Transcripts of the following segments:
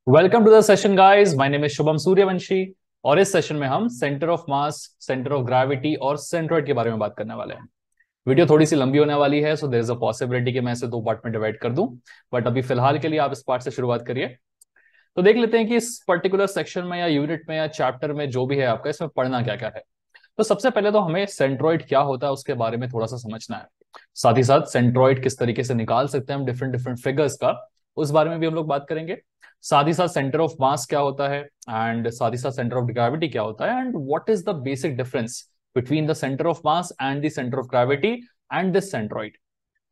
Welcome to the session guys, my name is Shubham Suryavanshi. और इस session में हम centre of mass, centre of gravity और सेंट्रोइड के बारे में बात करने वाले हैं। वीडियो थोड़ी सी लंबी होने वाली है, so there is a possibility कि मैं इसे दो पार्ट में डिवाइड कर दूं। बट अभी फिलहाल के लिए आप इस पार्ट से शुरुआत करिए। तो देख लेते हैं कि इस पर्टिकुलर सेक्शन में या यूनिट में या चैप्टर में जो भी है आपका, इसमें पढ़ना क्या क्या है। तो सबसे पहले तो हमें सेंट्रोइड क्या होता है उसके बारे में थोड़ा सा समझना है। साथ ही साथ सेंट्रोइड किस तरीके से निकाल सकते हैं हम डिफरेंट डिफरेंट फिगर्स का, उस बारे में भी हम लोग बात करेंगे। साथ ही साथ सेंटर ऑफ मास क्या होता है, एंड साथ ही साथ सेंटर ऑफ ग्रेविटी क्या होता है, and what is the basic difference between the centre of mass and the centre of gravity and this centroid.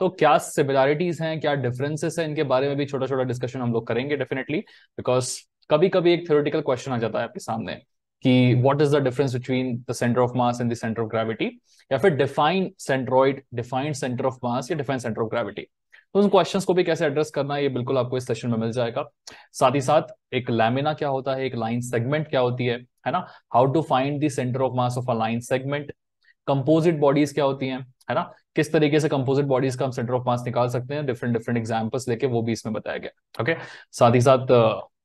तो क्या सिमिलैरिटीज हैं, क्या डिफरेंसेस हैं, इनके बारे में भी छोटा छोटा डिस्कशन हम लोग करेंगे डेफिनेटली। बिकॉज कभी कभी एक थ्योरेटिकल क्वेश्चन आ जाता है आपके सामने कि what is the difference between the centre of mass and the centre of gravity, या फिर define centroid, define centre of मास या डिफाइन सेंटर ऑफ ग्रेविटी। तो उन क्वेश्चंस को भी कैसे एड्रेस करना है, ये बिल्कुल आपको इस सेशन में मिल जाएगा। साथ ही साथ एक लैमिना क्या होता है, एक लाइन सेगमेंट क्या होती है ना। How to find the centre of mass of a line segment. Composite bodies क्या होती हैं, है ना। किस तरीके से कंपोजिट बॉडीज का हम सेंटर ऑफ मास निकाल सकते हैं, डिफरेंट डिफरेंट एग्जांपल्स लेके, वो भी इसमें बताया गया। ओके। साथ ही साथ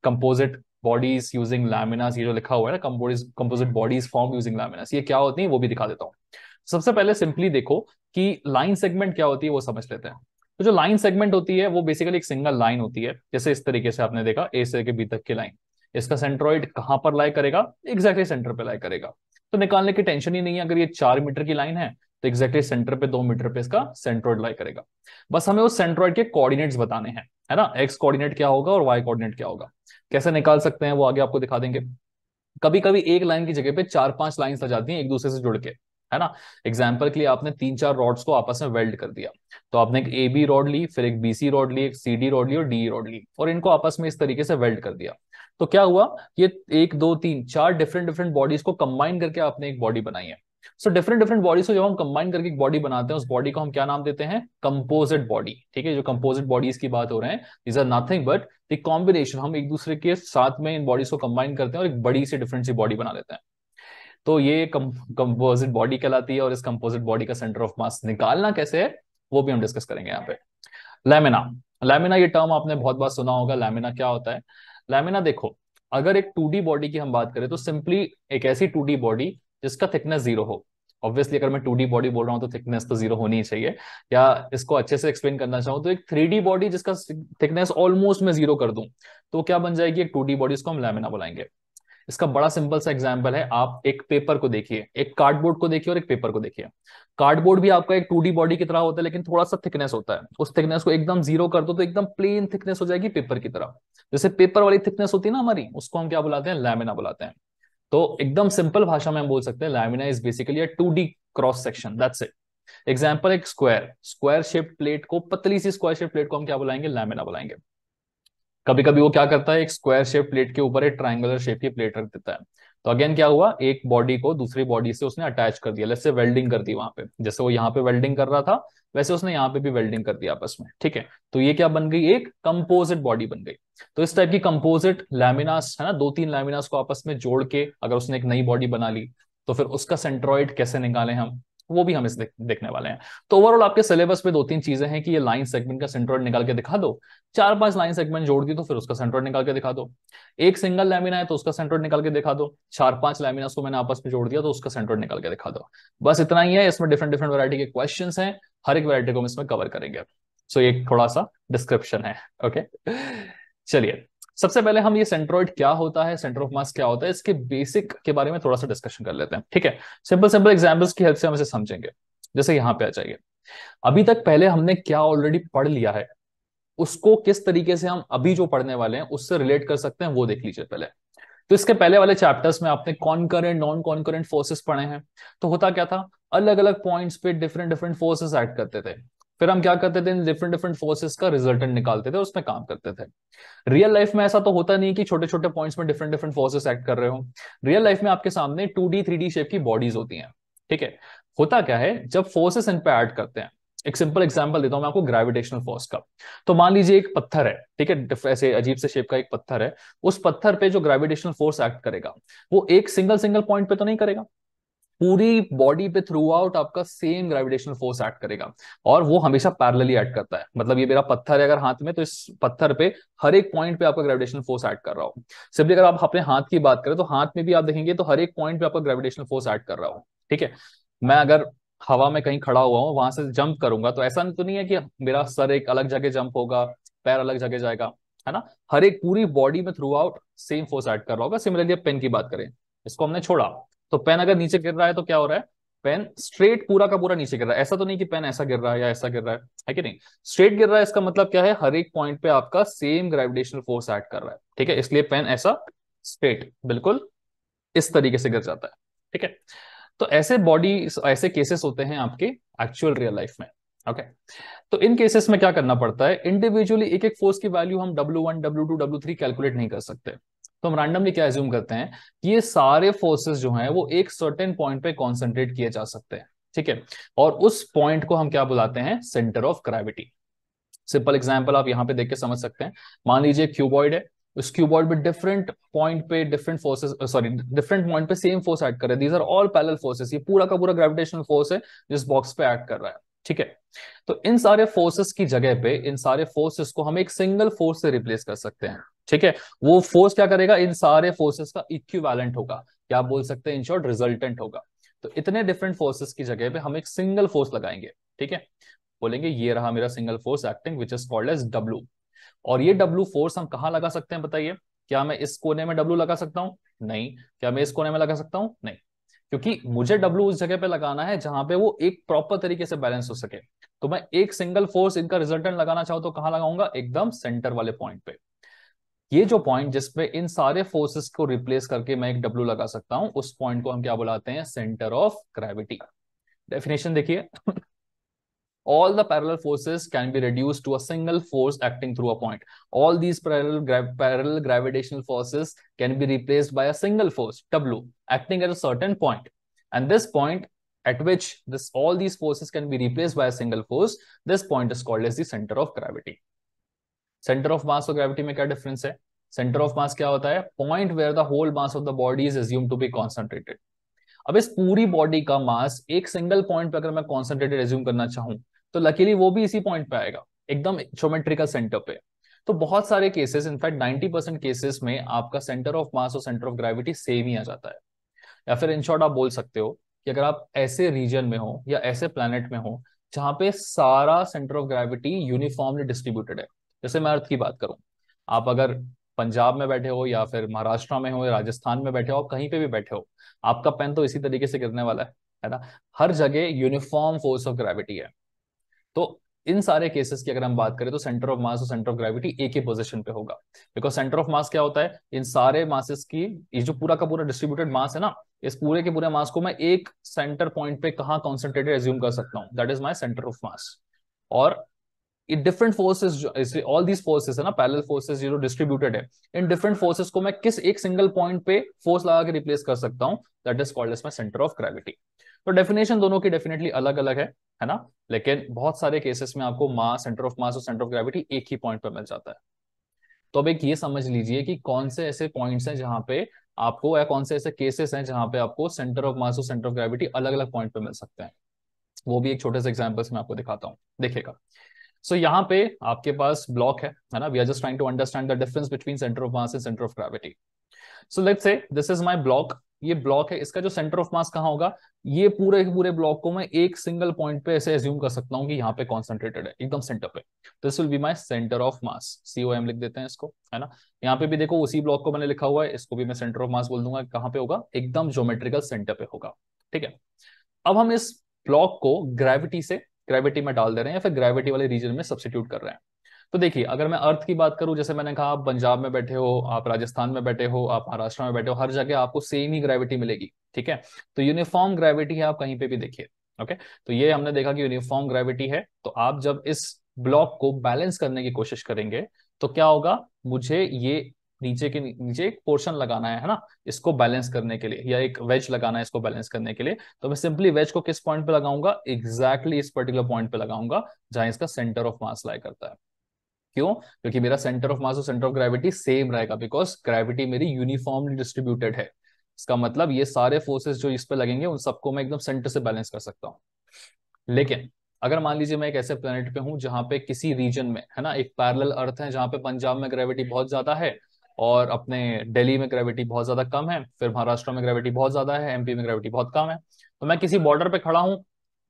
कंपोजिट बॉडीज यूजिंग लैमिनास, ये जो लिखा हुआ है ना, कंपोजिट बॉडीज फॉर्म यूजिंग लैमिनास, ये क्या होती है वो भी दिखा देता हूँ। सबसे पहले सिंपली देखो कि लाइन सेगमेंट क्या होती है वो समझ लेते हैं। तो जो लाइन सेगमेंट होती है वो बेसिकली एक सिंगल लाइन होती है, जैसे इस तरीके से आपने देखा ए से लेके बी तक की लाइन। इसका सेंट्रोइड कहां पर लाई करेगा, एग्जैक्टली सेंटर पे लाई करेगा। तो निकालने की टेंशन ही नहीं है। अगर ये 4 मीटर की लाइन है तो एग्जैक्टली सेंटर पे 2 मीटर पे इसका सेंट्रोइड लाई करेगा। बस हमें उस सेंट्रोइड के कोऑर्डिनेट्स बताने हैं, है ना। एक्स कोऑर्डिनेट क्या होगा और वाई कोऑर्डिनेट क्या होगा, कैसे निकाल सकते हैं वो आगे आपको दिखा देंगे। कभी कभी एक लाइन की जगह पे 4-5 लाइंस आ जाती हैं एक दूसरे से जुड़ के, है ना। एग्जाम्पल के लिए आपने 3-4 रॉड्स को आपस में वेल्ड कर दिया। तो आपने एक ए बी रॉड ली, फिर एक बीसी रॉड ली, एक सी डी रॉड ली और डी रॉड ली, और इनको आपस में इस तरीके से वेल्ड कर दिया। तो क्या हुआ, ये 1 2 3 4 डिफरेंट डिफरेंट बॉडीज को कंबाइन करके आपने एक बॉडी बनाई है। सो डिफरेंट डिफरेंट बॉडीज को जब हम कंबाइन करके एक बॉडी बनाते हैं, उस बॉडी को हम क्या नाम देते हैं, कंपोजिट बॉडी। ठीक है, जो कंपोजिट बॉडीज की बात हो रहे हैं, these are nothing but the combination. हम एक दूसरे के साथ में इन बॉडीज को कंबाइन करते हैं और एक बड़ी सी डिफरेंट सी बॉडी बना लेते हैं। तो ये कंपोजिट बॉडी कहलाती है, और इस कंपोजिट बॉडी का सेंटर ऑफ मास निकालना कैसे है वो भी हम डिस्कस करेंगे यहाँ पे। लैमिना। लैमिना ये टर्म आपने बहुत बार सुना होगा। लैमिना क्या होता है, लैमिना देखो, अगर एक 2D बॉडी की हम बात करें तो सिंपली एक ऐसी 2D बॉडी जिसका थिकनेस जीरो हो। ऑब्वियसली अगर मैं 2D बॉडी बोल रहा हूं तो थिकनेस तो जीरो होनी ही चाहिए। या इसको अच्छे से एक्सप्लेन करना चाहूँ तो एक 3D बॉडी जिसका थिकनेस ऑलमोस्ट मैं जीरो कर दूं, तो क्या बन जाएगी, एक 2D बॉडी, इसको हम लैमिना बुलाएंगे। इसका बड़ा सिंपल सा एग्जांपल है, आप एक पेपर को देखिए, एक कार्डबोर्ड को देखिए और एक पेपर को देखिए। कार्डबोर्ड भी आपका एक 2D बॉडी की तरह होता है, लेकिन थोड़ा सा थिकनेस होता है। उस थिकनेस को एकदम जीरो कर दो तो एकदम प्लेन थिकनेस हो जाएगी पेपर की तरह। जैसे पेपर वाली थिकनेस होती है ना हमारी, उसको हम क्या बुलाते हैं, लैमिना बुलाते हैं। तो एकदम सिंपल भाषा में हम बोल सकते हैं lamina is basically a 2D cross section, that's it. Example, एक स्क्वायर स्क्वायर शेप प्लेट को, पतली सी स्क्वायर शेप प्लेट को हम क्या बुलाएंगे, लैमिना बुलाएंगे। कभी कभी वो क्या करता है, एक स्क्वायर शेप प्लेट के ऊपर एक ट्रायंगुलर शेप की प्लेट रख देता है। तो अगेन क्या हुआ, एक बॉडी को दूसरी बॉडी से उसने अटैच कर दिया, लेट्स से वेल्डिंग कर दी वहां पे। जैसे वो यहाँ पे वेल्डिंग कर रहा था, वैसे उसने यहाँ पे भी वेल्डिंग कर दिया आपस में। ठीक है, तो ये क्या बन गई, एक कंपोजिट बॉडी बन गई। तो इस टाइप की कंपोजिट लैमिनास, है ना, 2-3 लैमिनास को आपस में जोड़ के अगर उसने एक नई बॉडी बना ली, तो फिर उसका सेंट्रोइड कैसे निकालें हम, वो भी हम इस देखने वाले हैं। तो ओवरऑल आपके सिलेबस में 2-3 चीजें हैं कि ये लाइन सेगमेंट का सेंट्रोइड निकाल के दिखा दो। 4-5 लाइन सेगमेंट जोड़ दी तो फिर उसका सेंट्रोइड निकाल के दिखा दो। एक सिंगल लैमिना है तो उसका सेंट्रोइड निकाल के दिखा दो। 4-5 लैमिना को मैंने आपस में जोड़ दिया तो उसका सेंट्रोइड निकाल के दिखा दो। बस इतना ही है। इसमें डिफरेंट डिफरेंट वैरायटी के क्वेश्चन हैं, हर एक वैरायटी को हम इसमें कवर करेंगे। सो ये थोड़ा सा डिस्क्रिप्शन है। ओके, चलिए सबसे पहले हम ये सेंट्रोइड क्या होता है, सेंटर ऑफ मास क्या होता है, इसके बेसिक के बारे में थोड़ा सा डिस्कशन कर लेते हैं। ठीक है, सिंपल सिंपल एग्जांपल्स की हेल्प से हम इसे समझेंगे। जैसे यहां पे आ जाइए। अभी तक पहले हमने क्या ऑलरेडी पढ़ लिया है, उसको किस तरीके से हम अभी जो पढ़ने वाले हैं उससे रिलेट कर सकते हैं वो देख लीजिए पहले। तो इसके पहले वाले चैप्टर्स में आपने कॉनकरेंट नॉन कॉनकरेंट फोर्सेस पढ़े हैं। तो होता क्या था, अलग अलग पॉइंट्स पे डिफरेंट डिफरेंट फोर्सेस एक्ट करते थे। फिर हम क्या करते थे, इन डिफरेंट डिफरेंट फोर्सेस का रिजल्टेंट निकालते थे, उसमें काम करते थे। रियल लाइफ में ऐसा तो होता नहीं कि छोटे छोटे पॉइंट्स में डिफरेंट डिफरेंट फोर्सेस एक्ट कर रहे हो। रियल लाइफ में आपके सामने 2D 3D शेप की बॉडीज होती हैं। ठीक है, होता क्या है, जब फोर्सेस इन पे ऐड करते हैं, एक सिंपल एग्जांपल देता हूं मैं आपको ग्रेविटेशनल फोर्स का। तो मान लीजिए एक पत्थर है, ठीक है, ऐसे अजीब से शेप का एक पत्थर है। उस पत्थर पे जो ग्रेविटेशनल फोर्स एक्ट करेगा, वो एक सिंगल सिंगल पॉइंट पे तो नहीं करेगा। पूरी बॉडी पे थ्रू आउट आपका सेम ग्रेविटेशनल फोर्स एक्ट करेगा, और वो हमेशा पैरेलली एक्ट करता है। मतलब ये मेरा पत्थर है अगर हाथ में, तो इस पत्थर पे हर एक पॉइंट पे आपका ग्रेविटेशनल फोर्स एक्ट कर रहा हो। सिंपली अगर आप अपने हाथ की बात करें तो हाथ में भी आप देखेंगे तो हर एक पॉइंट पे आपका ग्रेविटेशनल फोर्स एक्ट कर रहा हो। ठीक है, मैं अगर हवा में कहीं खड़ा हुआ हूँ, वहां से जंप करूंगा, तो ऐसा तो नहीं है कि मेरा सर एक अलग जगह जंप होगा, पैर अलग जगह जाएगा, है ना। हर एक पूरी बॉडी में through out same force act कर रहा होगा। सिमिलरली पेन की बात करें, इसको हमने छोड़ा, तो पेन अगर नीचे गिर रहा है तो क्या हो रहा है, पेन स्ट्रेट पूरा का पूरा नीचे गिर रहा है। ऐसा तो नहीं कि पेन ऐसा गिर रहा है या ऐसा गिर रहा है कि नहीं, स्ट्रेट गिर रहा है। इसका मतलब क्या है, हर एक पॉइंट पे आपका सेम ग्रेविटेशनल फोर्स एक्ट कर रहा है। ठीक है, इसलिए पेन ऐसा स्ट्रेट बिल्कुल इस तरीके से गिर जाता है। ठीक है, तो ऐसे बॉडी, ऐसे केसेस होते हैं आपके एक्चुअल रियल लाइफ में। ओके, तो इन केसेस में क्या करना पड़ता है, इंडिविजुअली एक एक फोर्स की वैल्यू हम W1 W2 W3 कैलकुलेट नहीं कर सकते। तो हम रैंडमली क्या एज्यूम करते हैं कि ये सारे फोर्सेस जो हैं वो एक सर्टेन पॉइंट पे कॉन्सेंट्रेट किए जा सकते हैं। ठीक है, और उस पॉइंट को हम क्या बुलाते हैं, centre of gravity. Simple example आप यहाँ पे देख के समझ सकते हैं। मान लीजिए क्यूबॉइड है, उस क्यूबॉइड पे डिफरेंट पॉइंट पे different forces, sorry different point पे सेम फोर्स एक्ट कर रहे हैं। These are all parallel forces, ये पूरा का पूरा ग्रेविटेशनल फोर्स है जिस बॉक्स पे एक्ट कर रहा है। ठीक है, तो इन सारे फोर्सेस की जगह पे इन सारे फोर्सेस को हम एक सिंगल फोर्स से रिप्लेस कर सकते हैं। ठीक है, वो फोर्स क्या करेगा, इन सारे फोर्सेस का इक्विवेलेंट होगा, या आप बोल सकते हैं इन शॉर्ट रिजल्टेंट होगा। तो इतने डिफरेंट फोर्सेस की जगह पे हम एक सिंगल फोर्स लगाएंगे। ठीक है, बोलेंगे ये रहा मेरा single force acting which is called as W. और ये डब्ल्यू फोर्स हम कहां लगा सकते हैं बताइए। क्या मैं इस कोने में डब्ल्यू लगा सकता हूं? नहीं। क्या मैं इस कोने में लगा सकता हूं? नहीं, क्योंकि मुझे डब्ल्यू उस जगह पे लगाना है जहां पे वो एक प्रॉपर तरीके से बैलेंस हो सके। तो मैं एक सिंगल फोर्स इनका रिजल्टेंट लगाना चाहूं तो कहां लगाऊंगा, एकदम सेंटर वाले पॉइंट पे। ये जो पॉइंट जिसपे इन सारे फोर्सेस को रिप्लेस करके मैं एक डब्ल्यू लगा सकता हूं, उस पॉइंट को हम क्या बुलाते हैं, सेंटर ऑफ ग्रेविटी। डेफिनेशन देखिए, all the parallel forces can be reduced to a single force acting through a point. All these parallel gravitational forces can be replaced by a single force, W, acting at a certain point. And this point at which all these forces can be replaced by a single force, this point is called as the center of gravity. Center of mass और gravity में क्या difference है? Center of mass क्या होता है? Point where the whole mass of the body is assumed to be concentrated. अब इस पूरी बॉडी का मास एक सिंगल पॉइंट पे अगर मैं कॉन्सेंट्रेटेड एज्यूम करना चाहूं, तो लकीली वो भी इसी पॉइंट पे आएगा, एकदम ज्योमेट्रिकल सेंटर पे। तो बहुत सारे केसेस, इनफैक्ट 90% केसेस में आपका सेंटर ऑफ मास और सेंटर ऑफ ग्रेविटी सेम ही आ जाता है। या फिर इन शॉर्ट आप बोल सकते हो कि अगर आप ऐसे रीजन में हो या ऐसे प्लैनेट में हो जहां पे सारा centre of gravity uniformly distributed है। जैसे मैं अर्थ की बात करूं, आप अगर पंजाब में बैठे हो या फिर महाराष्ट्र में हो या राजस्थान में बैठे हो, आप कहीं पे भी बैठे हो, आपका पेन तो इसी तरीके से गिरने वाला है ना। हर जगह यूनिफॉर्म फोर्स ऑफ ग्रेविटी है। तो इन सारे केसेस की अगर हम बात करें तो सेंटर ऑफ मास और सेंटर ऑफ ग्रेविटी एक ही पोजीशन पे होगा। बिकॉज सेंटर ऑफ मास क्या होता है, इन सारे मासेस की, ये जो पूरा का पूरा डिस्ट्रीब्यूटेड मास है ना, इस पूरे के पूरे मास को मैं एक सेंटर पॉइंट पे कहां कॉन्सेंट्रेटेड एज्यूम कर सकता हूं, that is my centre of mass. और different forces, all these forces है ना, पैरेलल फोर्सेस जो डिस्ट्रीब्यूटेड है, इन डिफरेंट फोर्सेस को मैं किस एक सिंगल पॉइंट पे फोर्स लगा के रिप्लेस कर सकता हूं, that is called as my centre of gravity. तो डेफिनेशन दोनों की डेफिनेटली अलग अलग है ना, लेकिन बहुत सारे केसेस में आपको मास, सेंटर ऑफ मास और सेंटर ऑफ ग्रेविटी एक ही पॉइंट पर मिल जाता है। तो अब एक ये समझ लीजिए कि कौन से ऐसे पॉइंट्स हैं जहां पे आपको, या कौन से ऐसे केसेस हैं जहां पे आपको सेंटर ऑफ मास और सेंटर ऑफ ग्रेविटी अलग अलग पॉइंट पे मिल सकते हैं। वो भी एक छोटे से एग्जांपल्स में आपको दिखाता हूं, देखिएगा। सो यहाँ पे आपके पास ब्लॉक है ना, we are just trying to understand the difference between centre of mass and centre of gravity. So let's say this is my block, ये ब्लॉक है, इसका जो सेंटर ऑफ मास कहाँ होगा, ये पूरे के पूरे ब्लॉक को मैं एक सिंगल पॉइंट पे ऐसे एज्यूम कर सकता हूँ कि यहाँ पे कॉन्सेंट्रेटेड है एकदम सेंटर पे। This will be my centre of mass, COM लिख देते हैं इसको, है ना। यहाँ पे भी देखो उसी ब्लॉक को मैंने लिखा हुआ है, इसको भी मैं सेंटर ऑफ मास बोल दूंगा। कहाँ पे होगा, एकदम ज्योमेट्रिकल सेंटर पे होगा। ठीक है, अब हम इस ब्लॉक को ग्रेविटी से, ग्रेविटी में डाल दे रहे हैं या फिर ग्रेविटी वाले रीजन में सब्स्टिट्यूट कर रहे हैं। तो देखिए, अगर मैं अर्थ की बात करूं, जैसे मैंने कहा, आप पंजाब में बैठे हो, आप राजस्थान में बैठे हो, आप महाराष्ट्र में बैठे हो, हर जगह आपको सेम ही ग्रेविटी मिलेगी। ठीक है, तो यूनिफॉर्म ग्रेविटी है, आप कहीं पे भी देखिए। ओके, तो ये हमने देखा कि यूनिफॉर्म ग्रेविटी है। तो आप जब इस ब्लॉक को बैलेंस करने की कोशिश करेंगे तो क्या होगा, मुझे ये नीचे के नीचे एक पोर्शन लगाना है ना, इसको बैलेंस करने के लिए, या एक वेज लगाना है इसको बैलेंस करने के लिए। तो मैं सिंपली वेज को किस पॉइंट पे लगाऊंगा, एग्जैक्टली इस पर्टिकुलर पॉइंट पे लगाऊंगा जहां इसका सेंटर ऑफ मास लाई करता है। क्यों? क्योंकि मेरा सेंटर ऑफ मास और सेंटर ऑफ ग्रेविटी सेम रहेगा, बिकॉज ग्रेविटी मेरी यूनिफॉर्मली डिस्ट्रीब्यूटेड है। इसका मतलब ये सारे फोर्सेस जो इस पे लगेंगे उन सबको मैं एकदम सेंटर से बैलेंस कर सकता हूँ। लेकिन अगर मान लीजिए मैं एक ऐसे प्लेनेट पे हूं जहां पे किसी रीजन में है ना एक पैरेलल अर्थ है, जहां पे पंजाब में ग्रेविटी बहुत ज्यादा है और अपने दिल्ली में ग्रेविटी बहुत ज्यादा कम है, फिर महाराष्ट्र में ग्रेविटी बहुत ज्यादा है, एमपी में ग्रेविटी बहुत कम है। तो मैं किसी बॉर्डर पे खड़ा हूं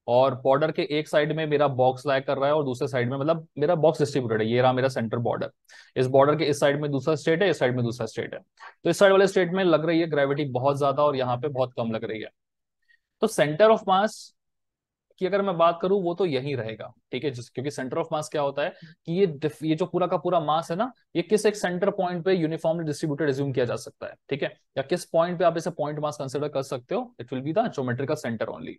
और बॉर्डर के एक साइड में मेरा बॉक्स लाइक कर रहा है और दूसरे साइड में मतलब मेरा बॉक्स डिस्ट्रीब्यूटेड है, ये रहा मेरा सेंटर बॉर्डर। इस बॉर्डर के इस साइड में दूसरा स्टेट है, इस साइड में दूसरा स्टेट है। तो इस साइड वाले स्टेट में लग रही है ग्रेविटी बहुत ज्यादा और यहाँ पे बहुत कम लग रही है। तो सेंटर ऑफ मास की अगर मैं बात करूं वो तो यही रहेगा, ठीक है, क्योंकि सेंटर ऑफ मास क्या होता है कि ये जो पूरा का पूरा मास है ना, ये किस एक सेंटर पॉइंट पे यूनिफॉर्मली डिस्ट्रीब्यूटेड एज्यूम किया जा सकता है, ठीक है, या किस पॉइंट पे आप इसे पॉइंट मास कंसिडर कर सकते हो, it will be the geometrical centre only.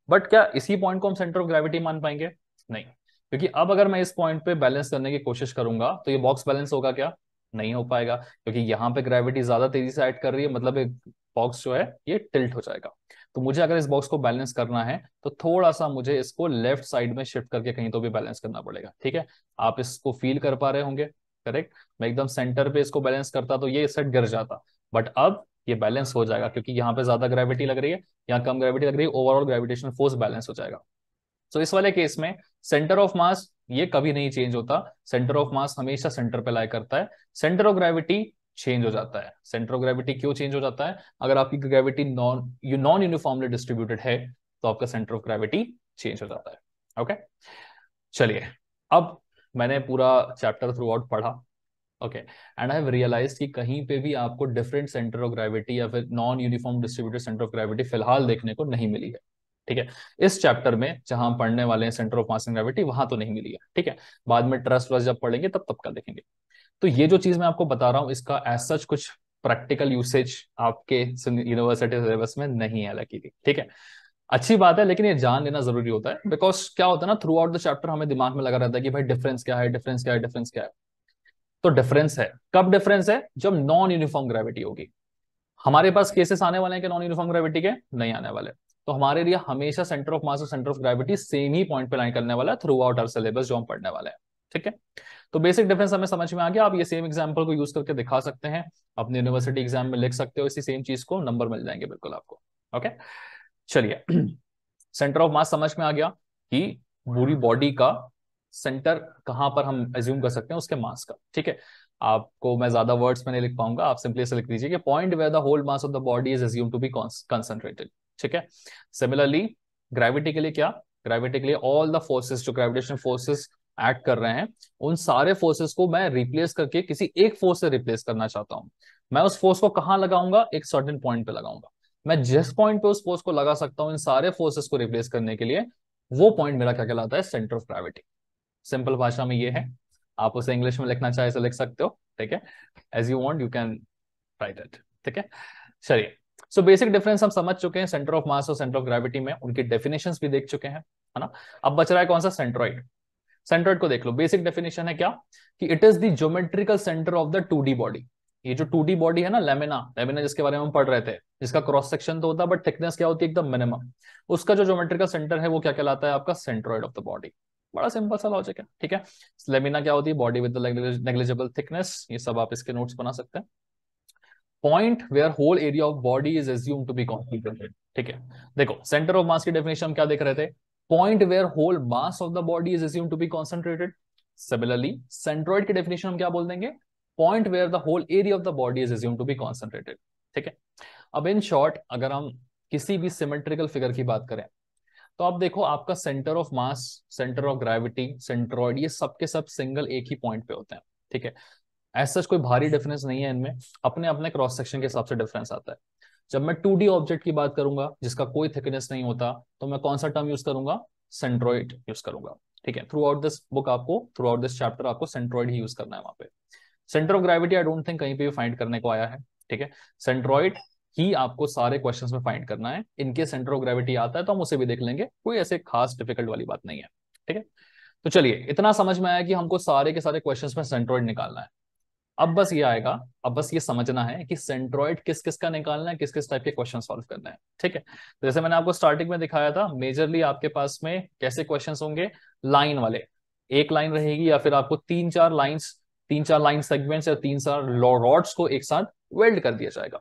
But क्या इसी पॉइंट को हम सेंटर ऑफ ग्रेविटी मान पाएंगे? नहीं, क्योंकि अब अगर मैं इस पॉइंट पे बैलेंस करने की कोशिश करूंगा तो ये बॉक्स बैलेंस होगा क्या? नहीं हो पाएगा, क्योंकि यहाँ पे ग्रेविटी ज्यादा तेजी से एक्ट कर रही है, मतलब एक बॉक्स जो है ये टिल्ट हो जाएगा। तो मुझे अगर इस बॉक्स को बैलेंस करना है तो थोड़ा सा मुझे इसको लेफ्ट साइड में शिफ्ट करके कहीं तो भी बैलेंस करना पड़ेगा, ठीक है। आप इसको फील कर पा रहे होंगे, करेक्ट। मैं एकदम सेंटर पे इसको बैलेंस करता तो ये सेट गिर जाता, बट अब ये बैलेंस हो जाएगा क्योंकि यहाँ पे ज्यादा ग्रेविटी लग रही है, यहाँ कम ग्रेविटी लग रही है, ओवरऑल ग्रेविटेशनल फोर्स बैलेंस हो जाएगा। तो इस वाले केस में सेंटर ऑफ मास ये कभी नहीं चेंज होता, सेंटर ऑफ मास हमेशा सेंटर पे लाई करता है। सेंटर ऑफ ग्रेविटी चेंज हो जाता है। सेंटर ऑफ ग्रेविटी क्यों चेंज हो जाता है? अगर आपकी ग्रेविटी नॉन यूनिफॉर्मली डिस्ट्रीब्यूटेड है तो आपका सेंटर ऑफ ग्रेविटी चेंज हो जाता है। ओके, चलिए, अब मैंने पूरा चैप्टर थ्रू आउट पढ़ा, okay, and I have realised कि कहीं पे भी आपको डिफरेंट सेंटर ऑफ ग्रेविटी या फिर non uniform distributed centre of gravity फिलहाल देखने को नहीं मिली है, ठीक है। इस चैप्टर में जहां हम पढ़ने वाले हैं centre of mass and gravity, वहां तो नहीं मिली है, ठीक है। बाद में ट्रस्ट वस्ट जब पढ़ेंगे तब का देखेंगे। तो ये जो चीज मैं आपको बता रहा हूँ इसका एज सच कुछ प्रैक्टिकल यूसेज आपके यूनिवर्सिटी सिलेबस में नहीं है लकीली, ठीक है। अच्छी बात है, लेकिन ये जान लेना जरूरी होता है, बिकॉज क्या होता है ना, थ्रू आउट द चैप्टर हमें दिमाग में लगा रहता है कि भाई डिफरेंस क्या है, डिफरेंस क्या है, डिफरेंस क्या है। तो डिफरेंस है, कब डिफरेंस है? जब नॉन यूनिफॉर्म ग्रेविटी होगी। हमारे पास केसेस आने वाले हैं कि नॉन यूनिफॉर्म ग्रेविटी के? नहीं आने वाले। तो हमारे लिए हमेशा सेंटर ऑफ मास और centre of gravity same he point पे लाइन करने वाला है थ्रू आउट आवर सिलेबस जो हम पढ़ने वाले हैं, ठीक है। तो बेसिक डिफरेंस हमें समझ में आ गया। आप ये सेम एग्जांपल को यूज करके दिखा सकते हैं, अपने यूनिवर्सिटी एग्जाम में लिख सकते हो इसी सेम चीज को, नंबर मिल जाएंगे बिल्कुल आपको। ओके, चलिए, सेंटर ऑफ मास समझ में आ गया कि पूरी बॉडी का सेंटर कहां पर हम एज्यूम कर सकते हैं उसके मास का, ठीक है। आपको मैं ज्यादा वर्ड्स में नहीं लिख पाऊंगा, आप सिंपली ऐसे लिख दीजिए कि point where the whole mass of the body is assume to be concentrated, ठीक है। सिमिलरली ग्रेविटी के लिए क्या? ग्रेविटी के लिए ऑल द फोर्सेस जो ग्रेविटेशन फोर्सेस एक्ट कर रहे हैं, उन सारे फोर्सेस को मैं रिप्लेस करके किसी एक फोर्स से रिप्लेस करना चाहता हूं। मैं उस फोर्स को कहां लगाऊंगा? एक सर्टेन पॉइंट पे लगाऊंगा। मैं जिस पॉइंट पे उस फोर्स को लगा सकता हूं इन सारे फोर्सेस को रिप्लेस करने के लिए, वो पॉइंट मेरा क्या कहलाता है? Centre of gravity. सिंपल भाषा में ये है, आप उसे इंग्लिश में लिखना चाहे तो लिख सकते हो, ठीक है, as you want you can write it, ठीक है। चलिए, सो बेसिक डिफरेंस हम समझ चुके हैं सेंटर ऑफ मास और सेंटर ऑफ ग्रेविटी में, उनकी डेफिनेशंस भी देख चुके हैं, है ना। अब बच रहा है कौन सा? सेंट्रॉइड। सेंट्रॉइड को देख लो। बेसिक डेफिनेशन है क्या कि it is the geometrical centre of the 2D body. ये जो 2D बॉडी है ना, लेमिना, लेमिना जिसके बारे में हम पढ़ रहे थे, जिसका क्रॉस सेक्शन तो होता है बट थिकनेस क्या होती है? एकदम मिनिमम। उसका जो ज्योमेट्रिकल सेंटर है वो क्या कहलाता है? आपका सेंट्रॉइड ऑफ द बॉडी। बड़ा सिंपल सा लॉजिक है, ठीक है। लेमिना क्या होती है? Body with negligible thickness. ये सब आप इसके नोट्स बना सकते हैं। Point where whole area of body is assume to be concentrated, ठीक है। देखो, सेंटर ऑफ मास की डेफिनेशन हम क्या देख रहे थे? Point where whole mass of the body is assume to be concentrated. Similarly centroid की डेफिनेशन हम क्या बोल देंगे? Point where the whole area of the body is assume to be concentrated, ठीक है। अब इन शॉर्ट अगर हम किसी भी सिमेट्रिकल फिगर की बात करें तो आप देखो, आपका centre of mass, centre of gravity, centroid, ये सब के सब सिंगल एक ही पॉइंट पे होते हैं, ठीक है। ऐसा कोई भारी डिफरेंस नहीं है इनमें, अपने अपने क्रॉस सेक्शन के हिसाब से डिफरेंस आता है। जब मैं 2D ऑब्जेक्ट की बात करूंगा जिसका कोई थिकनेस नहीं होता, तो मैं कौन सा टर्म यूज करूंगा? सेंट्रॉइड यूज करूंगा, ठीक है। थ्रू आउट दिस बुक आपको, थ्रू आउट दिस चैप्टर आपको सेंट्रॉइड ही यूज करना है वहां पे। Centre of gravity I don't think कहीं पे भी फाइंड करने को आया है, ठीक है। सेंट्रॉइड ही आपको सारे क्वेश्चंस में फाइंड करना है। इनके सेंटर ऑफ ग्रेविटी आता है तो हम उसे भी देख लेंगे, कोई ऐसे खास डिफिकल्ट वाली बात नहीं है, ठीक है। तो चलिए, इतना समझ में आया कि हमको सारे के सारे क्वेश्चंस में सेंट्रॉइड निकालना है। अब बस ये आएगा, अब बस ये समझना है कि सेंट्रॉइड किस किस का निकालना है, किस किस टाइप के क्वेश्चन सॉल्व करना है, ठीक है। तो जैसे मैंने आपको स्टार्टिंग में दिखाया था, मेजरली आपके पास में कैसे क्वेश्चंस होंगे? लाइन वाले, एक लाइन रहेगी या फिर आपको तीन चार लाइन सेगमेंट्स या तीन चार रॉड्स को एक साथ वेल्ड कर दिया जाएगा।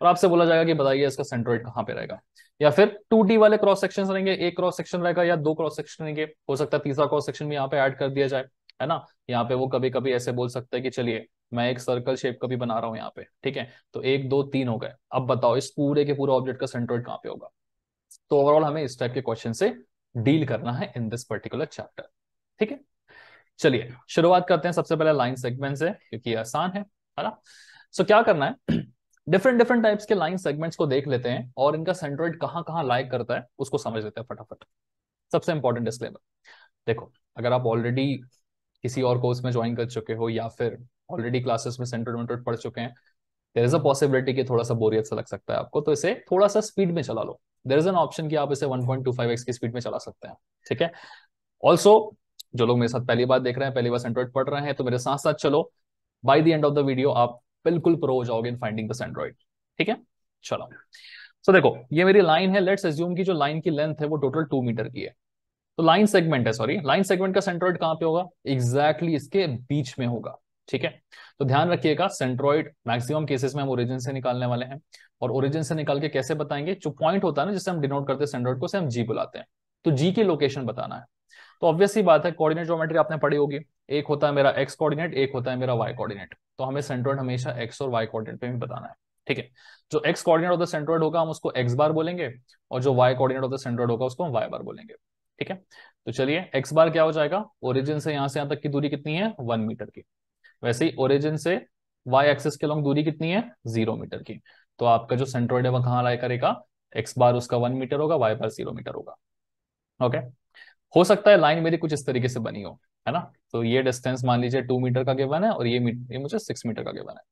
और आपसे बोला जाएगा कि बताइए इसका सेंट्रोइड कहाँ पे रहेगा। या फिर 2D वाले क्रॉस सेक्शन रहेंगे, एक क्रॉस सेक्शन रहेगा या दो क्रॉस सेक्शन रहेंगे, हो सकता है तीसरा क्रॉस सेक्शन भी यहाँ पे ऐड कर दिया जाए, है ना। यहाँ पे वो कभी कभी ऐसे बोल सकते हैं कि चलिए मैं एक सर्कल शेप का भी बना रहा हूँ यहाँ पे, ठीक है। तो एक दो तीन हो गए, अब बताओ इस पूरे के पूरे ऑब्जेक्ट का सेंट्रोइड कहाँ पे होगा। तो ओवरऑल हमें इस टाइप के क्वेश्चन से डील करना है इन दिस पर्टिकुलर चैप्टर, ठीक है। चलिए शुरुआत करते हैं सबसे पहले लाइन सेगमेंट से, क्योंकि ये आसान है ना। सो क्या करना है, डिफरेंट डिफरेंट टाइप्स के लाइन सेगमेंट्स को देख लेते हैं और इनका सेंट्रोइड कहाँ कहाँ लाइक करता है उसको समझ लेते हैं फटाफट। सबसे इंपॉर्टेंट डिस्क्लेमर, देखो अगर आप ऑलरेडी किसी और कोर्स में ज्वाइन कर चुके हो या फिर ऑलरेडी क्लासेस में सेंट्रोइड वेंट्रोइड पढ़ चुके हैं, देयर इज अ पॉसिबिलिटी कि थोड़ा सा बोरियत सा लग सकता है आपको, तो इसे थोड़ा सा स्पीड में चला लो। देयर इज एन ऑप्शन कि आप इसे 1.25x की स्पीड में चला सकते हैं, ठीक है। ऑल्सो जो लोग मेरे साथ पहली बार देख रहे हैं, पहली बार सेंट्रोइड पढ़ रहे हैं, तो मेरे साथ साथ चलो, by the end of the video आप बिल्कुल प्रो हो जाओगे इन फाइंडिंग द सेंट्रोइड, ठीक है। चलो सो देखो ये मेरी लाइन है, लेट्स अज्यूम की जो लाइन की लेंथ है वो टोटल 2 मीटर की है। तो लाइन सेगमेंट है, सॉरी लाइन सेगमेंट का सेंट्रोइड कहां पे होगा, एग्जैक्टली इसके बीच में होगा, ठीक है। तो ध्यान रखिएगा सेंट्रोइड मैक्सिमम केसेस में हम ओरिजिन से निकालने वाले हैं, और ओरिजिन से निकाल के कैसे बताएंगे, जो पॉइंट होता है ना जिससे हम डिनोट करते हैं सेंट्रोइड को, उसे हम जी बुलाते हैं। तो जी की लोकेशन बताना है। तो ऑब्वियस सी बात है, कोऑर्डिनेट ज्योमेट्री आपने पढ़ी होगी, एक होता है मेरा एक्स कोऑर्डिनेट, एक होता है मेरा वाई कोऑर्डिनेट। तो हमें सेंट्रोइड हमेशा एक्स और वाई कोऑर्डिनेट पे भी बताना है, ठीक है। जो x coordinate of the centroid होगा हम उसको एक्स बार बोलेंगे, और जो y coordinate of the centroid होगा उसको हम वाई बार बोलेंगे, ठीक है। तो चलिए एक्स बार क्या हो जाएगा, ओरिजिन से यहां से यहां तक की दूरी कितनी है, 1 मीटर की। वैसे ही ओरिजिन से वाई एक्सिस के लॉन्ग दूरी कितनी है, 0 मीटर की। तो आपका जो सेंट्रोइड है वह कहाँ लाई करेगा, एक्स बार उसका 1 मीटर होगा, वाई बार 0 मीटर होगा, ओके। हो सकता है लाइन मेरी कुछ इस तरीके से बनी हो, है ना। तो ये डिस्टेंस मान लीजिए 2 मीटर का गिवन है, और ये मुझे 6 मीटर का गिवन है।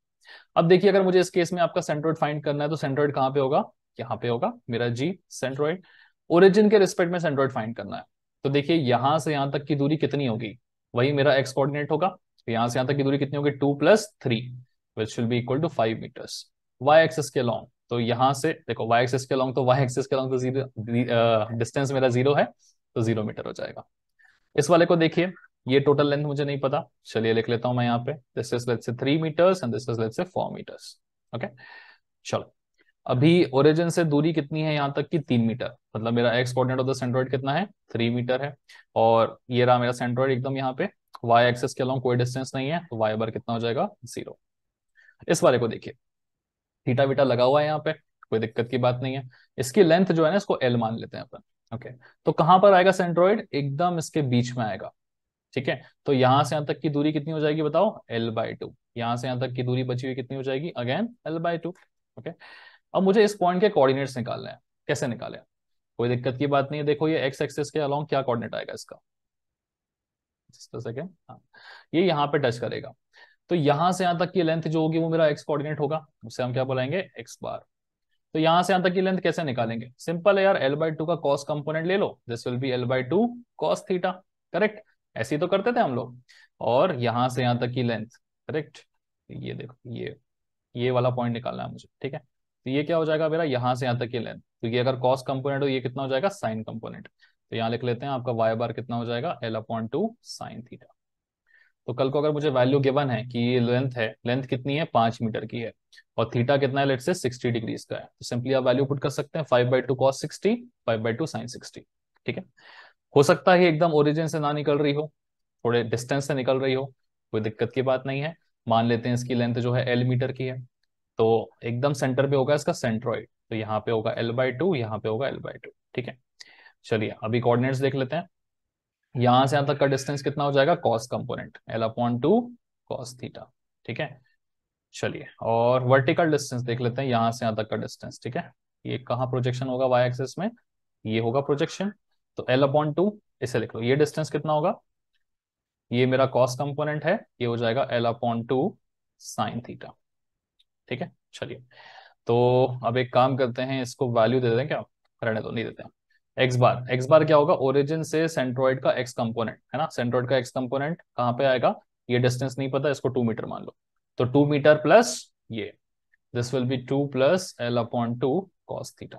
अब देखिए अगर मुझे इस केस में आपका सेंट्रोइड फाइंड करना है, तो सेंट्रोइड कहाँ पे होगा, यहाँ पे होगा मेरा जी सेंट्रोइड। ओरिजिन के रिस्पेक्ट में सेंट्रोइड फाइंड करना है। तो देखिए यहां से यहां तक की दूरी कितनी होगी, वही मेरा एक्स कोऑर्डिनेट होगा। तो यहां से यहां तक की दूरी कितनी होगी, 2 + 3, which will be equal to 5 metres. Y axis के लॉन्ग, तो यहां से देखो वाई एक्सिस के लॉन्ग, तो वाई एक्सिस के लॉन्ग तो जीरो, डिस्टेंस मेरा 0 है, तो 0 मीटर हो जाएगा। इस वाले को देखिए, ये टोटल लेंथ मुझे नहीं पता, चलिए लिख लेता हूं मैं यहाँ पे, this is let's say 3 metres and this is let's say 4 metres, okay. चलो अभी ओरिजिन से दूरी कितनी है यहाँ तक की, 3 मीटर, मतलब मेरा x coordinate of the centroid कितना है, 3 मीटर है। और ये रहा मेरा सेंट्रोइड एकदम यहाँ पे, वाई एक्सिस के अलॉन्ग कोई डिस्टेंस नहीं है, तो वाई बार कितना हो जाएगा, 0। इस वाले को देखिए, थीटा वीटा लगा हुआ है यहाँ पे, कोई दिक्कत की बात नहीं है। इसकी लेंथ जो है ना इसको एल मान लेते हैं अपन, ओके। तो कहां पर आएगा सेंट्रोइड, एकदम इसके बीच में आएगा, ठीक है। तो यहां से यहां तक की दूरी कितनी हो जाएगी बताओ, L/2। यहां से यहां तक की दूरी बची हुई कितनी हो जाएगी, अगेन L/2, ओके। अब मुझे इस पॉइंट के कोऑर्डिनेट्स निकालने हैं, कैसे निकाले, कोई दिक्कत की बात नहीं है। देखो ये एक्स एक्सिस के अलोंग क्या कोऑर्डिनेट आएगा इसका, सेकेंड, हाँ, ये यहाँ पे टच करेगा। तो यहां से यहां तक की लेंथ जो होगी वो मेरा एक्स कोऑर्डिनेट होगा, उसे हम क्या बुलाएंगे, एक्स बार। तो यहां से यहां तक की लेंथ कैसे निकालेंगे, सिंपल है यार, L/2 का कॉस कंपोनेंट ले लो, this will be L/2 cos theta, correct. ऐसे ही तो करते थे हम लोग। और यहां से यहां तक की लेंथ, करेक्ट। ये देखो ये वाला पॉइंट निकालना है मुझे, ठीक है। तो ये क्या हो जाएगा मेरा, यहां से यहां तक की लेंथ, तो ये अगर कॉस कंपोनेंट हो, ये कितना हो जाएगा, साइन कंपोनेंट। तो यहाँ लिख लेते हैं आपका वाई बार कितना हो जाएगा, L/2 साइन थीटा। तो कल को अगर मुझे वैल्यू गिवन है कि ये लेंथ है, लेंथ कितनी है, 5 मीटर की है, और थीटा कितना है, लेट से 60 डिग्रीज का है, तो सिंपली आप वैल्यू पुट कर सकते हैं, 5/2 cos 60, 5/2 sin 60, ठीक है। हो सकता है एकदम ओरिजिन से ना निकल रही हो, थोड़े डिस्टेंस से निकल रही हो, कोई दिक्कत की बात नहीं है। मान लेते हैं इसकी लेंथ जो है L मीटर की है, तो एकदम सेंटर पे होगा इसका सेंट्रॉइड, तो यहाँ पे होगा L/2, यहाँ पे होगा L/2, ठीक है। चलिए अभी कोऑर्डिनेट्स देख लेते हैं। यहां से यहां तक का डिस्टेंस कितना हो जाएगा, cos component L/2 cos theta, ठीक है। चलिए और वर्टिकल डिस्टेंस देख लेते हैं, यहां से यहां तक का डिस्टेंस, ठीक है। ये कहाँ प्रोजेक्शन होगा, वाई एक्सिस में, ये होगा प्रोजेक्शन। तो L/2 इसे लिख लो, ये डिस्टेंस कितना होगा, ये मेरा कॉस कंपोनेंट है, ये हो जाएगा L/2 साइन थीटा, ठीक है। चलिए तो अब एक काम करते हैं, इसको वैल्यू दे दें क्या, रहने दो, नहीं देते हैं। एक्स बार क्या होगा, ओरिजिन से सेंट्रोइड का एक्स कंपोनेंट, है ना, सेंट्रोइड का एक्स कंपोनेंट कहाँ पे आएगा, ये डिस्टेंस नहीं पता, इसको 2 मीटर मान लो। तो 2 मीटर प्लस ये, this will B 2 + L/2 cos theta,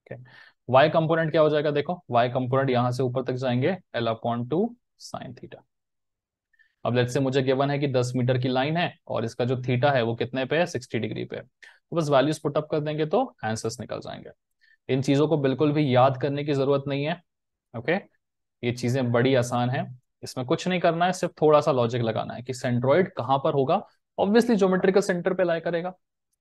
ठीक है। वाई कंपोनेंट क्या हो जाएगा, देखो वाई कंपोनेंट यहां से ऊपर तक जाएंगे, L/2 साइन थीटा। अब लेट्स से मुझे गिवन है कि 10 मीटर की लाइन है, और इसका जो थीटा है वो कितने पे है, 60 डिग्री पे है। तो बस वैल्यूज पुटअप कर देंगे तो आंसर्स निकल जाएंगे। इन चीजों को बिल्कुल भी याद करने की जरूरत नहीं है। ओके, ये चीजें बड़ी आसान है, इसमें कुछ नहीं करना है, सिर्फ थोड़ा सा लॉजिक लगाना है कि सेंट्रोइड कहां पर होगा। ऑब्वियसली ज्योमेट्रिकल सेंटर पे लाई करेगा।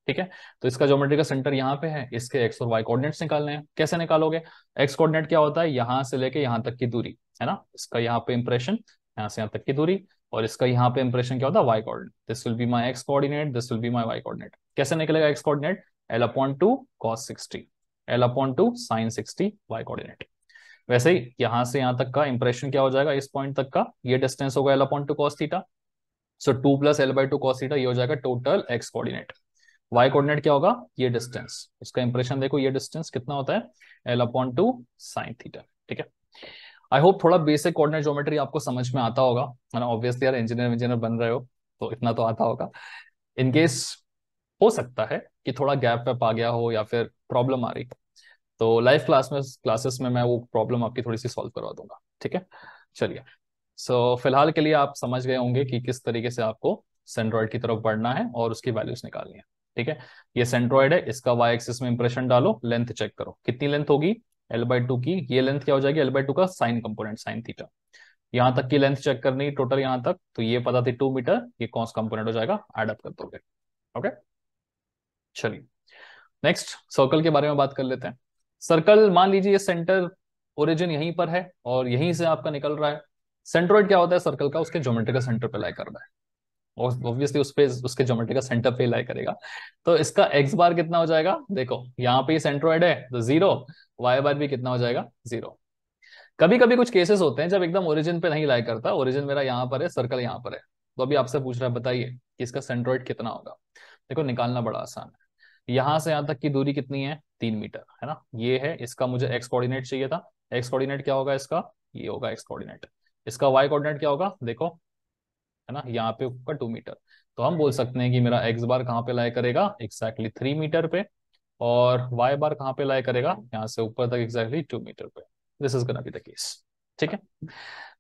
ठीक है, तो इसका ज्योमेट्रिकल सेंटर यहाँ पे है, इसके एक्स और वाई कोऑर्डिनेट्स निकालने हैं। कैसे निकालोगे? एक्स कोऑर्डिनेट क्या होता है? यहां से लेके यहाँ तक की दूरी, है ना, इसका यहाँ पे इंप्रेशन, यहाँ से यहाँ तक की दूरी, और इसका यहाँ पे इंप्रेशन क्या होता है? Y coordinate. This will be my x coordinate, this will be my y coordinate. कैसे निकलेगा x coordinate? L upon two cos 60, L upon two sine 60 y coordinate. वैसे ही यहां से यहां तक का इंप्रेशन क्या हो जाएगा? इस पॉइंट तक का ये डिस्टेंस होगा L upon two cos theta. So 2 plus L by two cos theta, ये हो जाएगा total x coordinate. Y coordinate क्या होगा? ये डिस्टेंस, इसका इंप्रेशन देखो, ये डिस्टेंस कितना होता है? L upon two sine theta. ठीक है, आई होप थोड़ा बेसिक कोऑर्डिनेट ज्योमेट्री आपको समझ में आता होगा, है ना। ऑब्वियसली यार इंजीनियर इंजीनियर बन रहे हो तो इतना तो आता होगा। इनकेस हो सकता है कि थोड़ा गैप वैप आ गया हो या फिर प्रॉब्लम आ रही, तो लाइव क्लासेस में मैं वो प्रॉब्लम आपकी थोड़ी सी सॉल्व करवा दूंगा। ठीक है, चलिए। फिलहाल के लिए आप समझ गए होंगे कि किस तरीके से आपको सेंट्रॉइड की तरफ बढ़ना है और उसकी वैल्यूज निकालनी है। ठीक है, ये सेंट्रॉइड है, इसका वाई एक्सिस में इंप्रेशन डालो, लेंथ चेक करो कितनी लेंथ होगी? एल बाई टू की ये लेंथ क्या हो जाएगी? एल बाई टू का साइन कंपोनेंट साइन थीटा। यहाँ तक की लेंथ चेक करनी टोटल, यहाँ तक तो ये पता थी 2 मीटर, ये कॉस कंपोनेंट हो जाएगा, एड अप कर दोगे। ओके, चलिए नेक्स्ट सर्कल के बारे में बात कर लेते हैं। सर्कल मान लीजिए ये सेंटर ओरिजिन यहीं पर है और यहीं से आपका निकल रहा है। सेंट्रोइड क्या होता है सर्कल का? उसके ज्योमेट्रिकल सेंटर पे लाई कर रहा है, और ऑब्वियसली उस पे उसके ज्योमेट्रिकल सेंटर पे लाई करेगा। तो इसका एक्स बार कितना हो जाएगा? देखो यहाँ पे सेंट्रोइड है तो 0, वाई बार भी कितना हो जाएगा? 0। कभी कभी कुछ केसेस होते हैं जब एकदम ओरिजिन पे नहीं लाई करता, ओरिजिन मेरा यहाँ पर है, सर्कल यहाँ पर है, तो अभी आपसे पूछ रहा है बताइए कि इसका सेंट्रोइड कितना होगा। देखो निकालना बड़ा आसान है। यहाँ से यहाँ तक की दूरी कितनी है? 3 मीटर, है ना। ये है, इसका मुझे एक्स कोऑर्डिनेट चाहिए था। एक्स कोऑर्डिनेट क्या होगा इसका? ये होगा एक्स कोऑर्डिनेट। इसका वाई कोऑर्डिनेट क्या होगा? देखो, है ना, यहाँ पे ऊपर 2 मीटर। तो हम बोल सकते हैं कि मेरा एक्स बार कहाँ पे लाई करेगा? एग्जैक्टली 3 मीटर पे। और वाई बार कहाँ पे लाई करेगा? यहाँ से ऊपर तक एग्जैक्टली 2 मीटर पे। This is gonna be the case. ठीक है,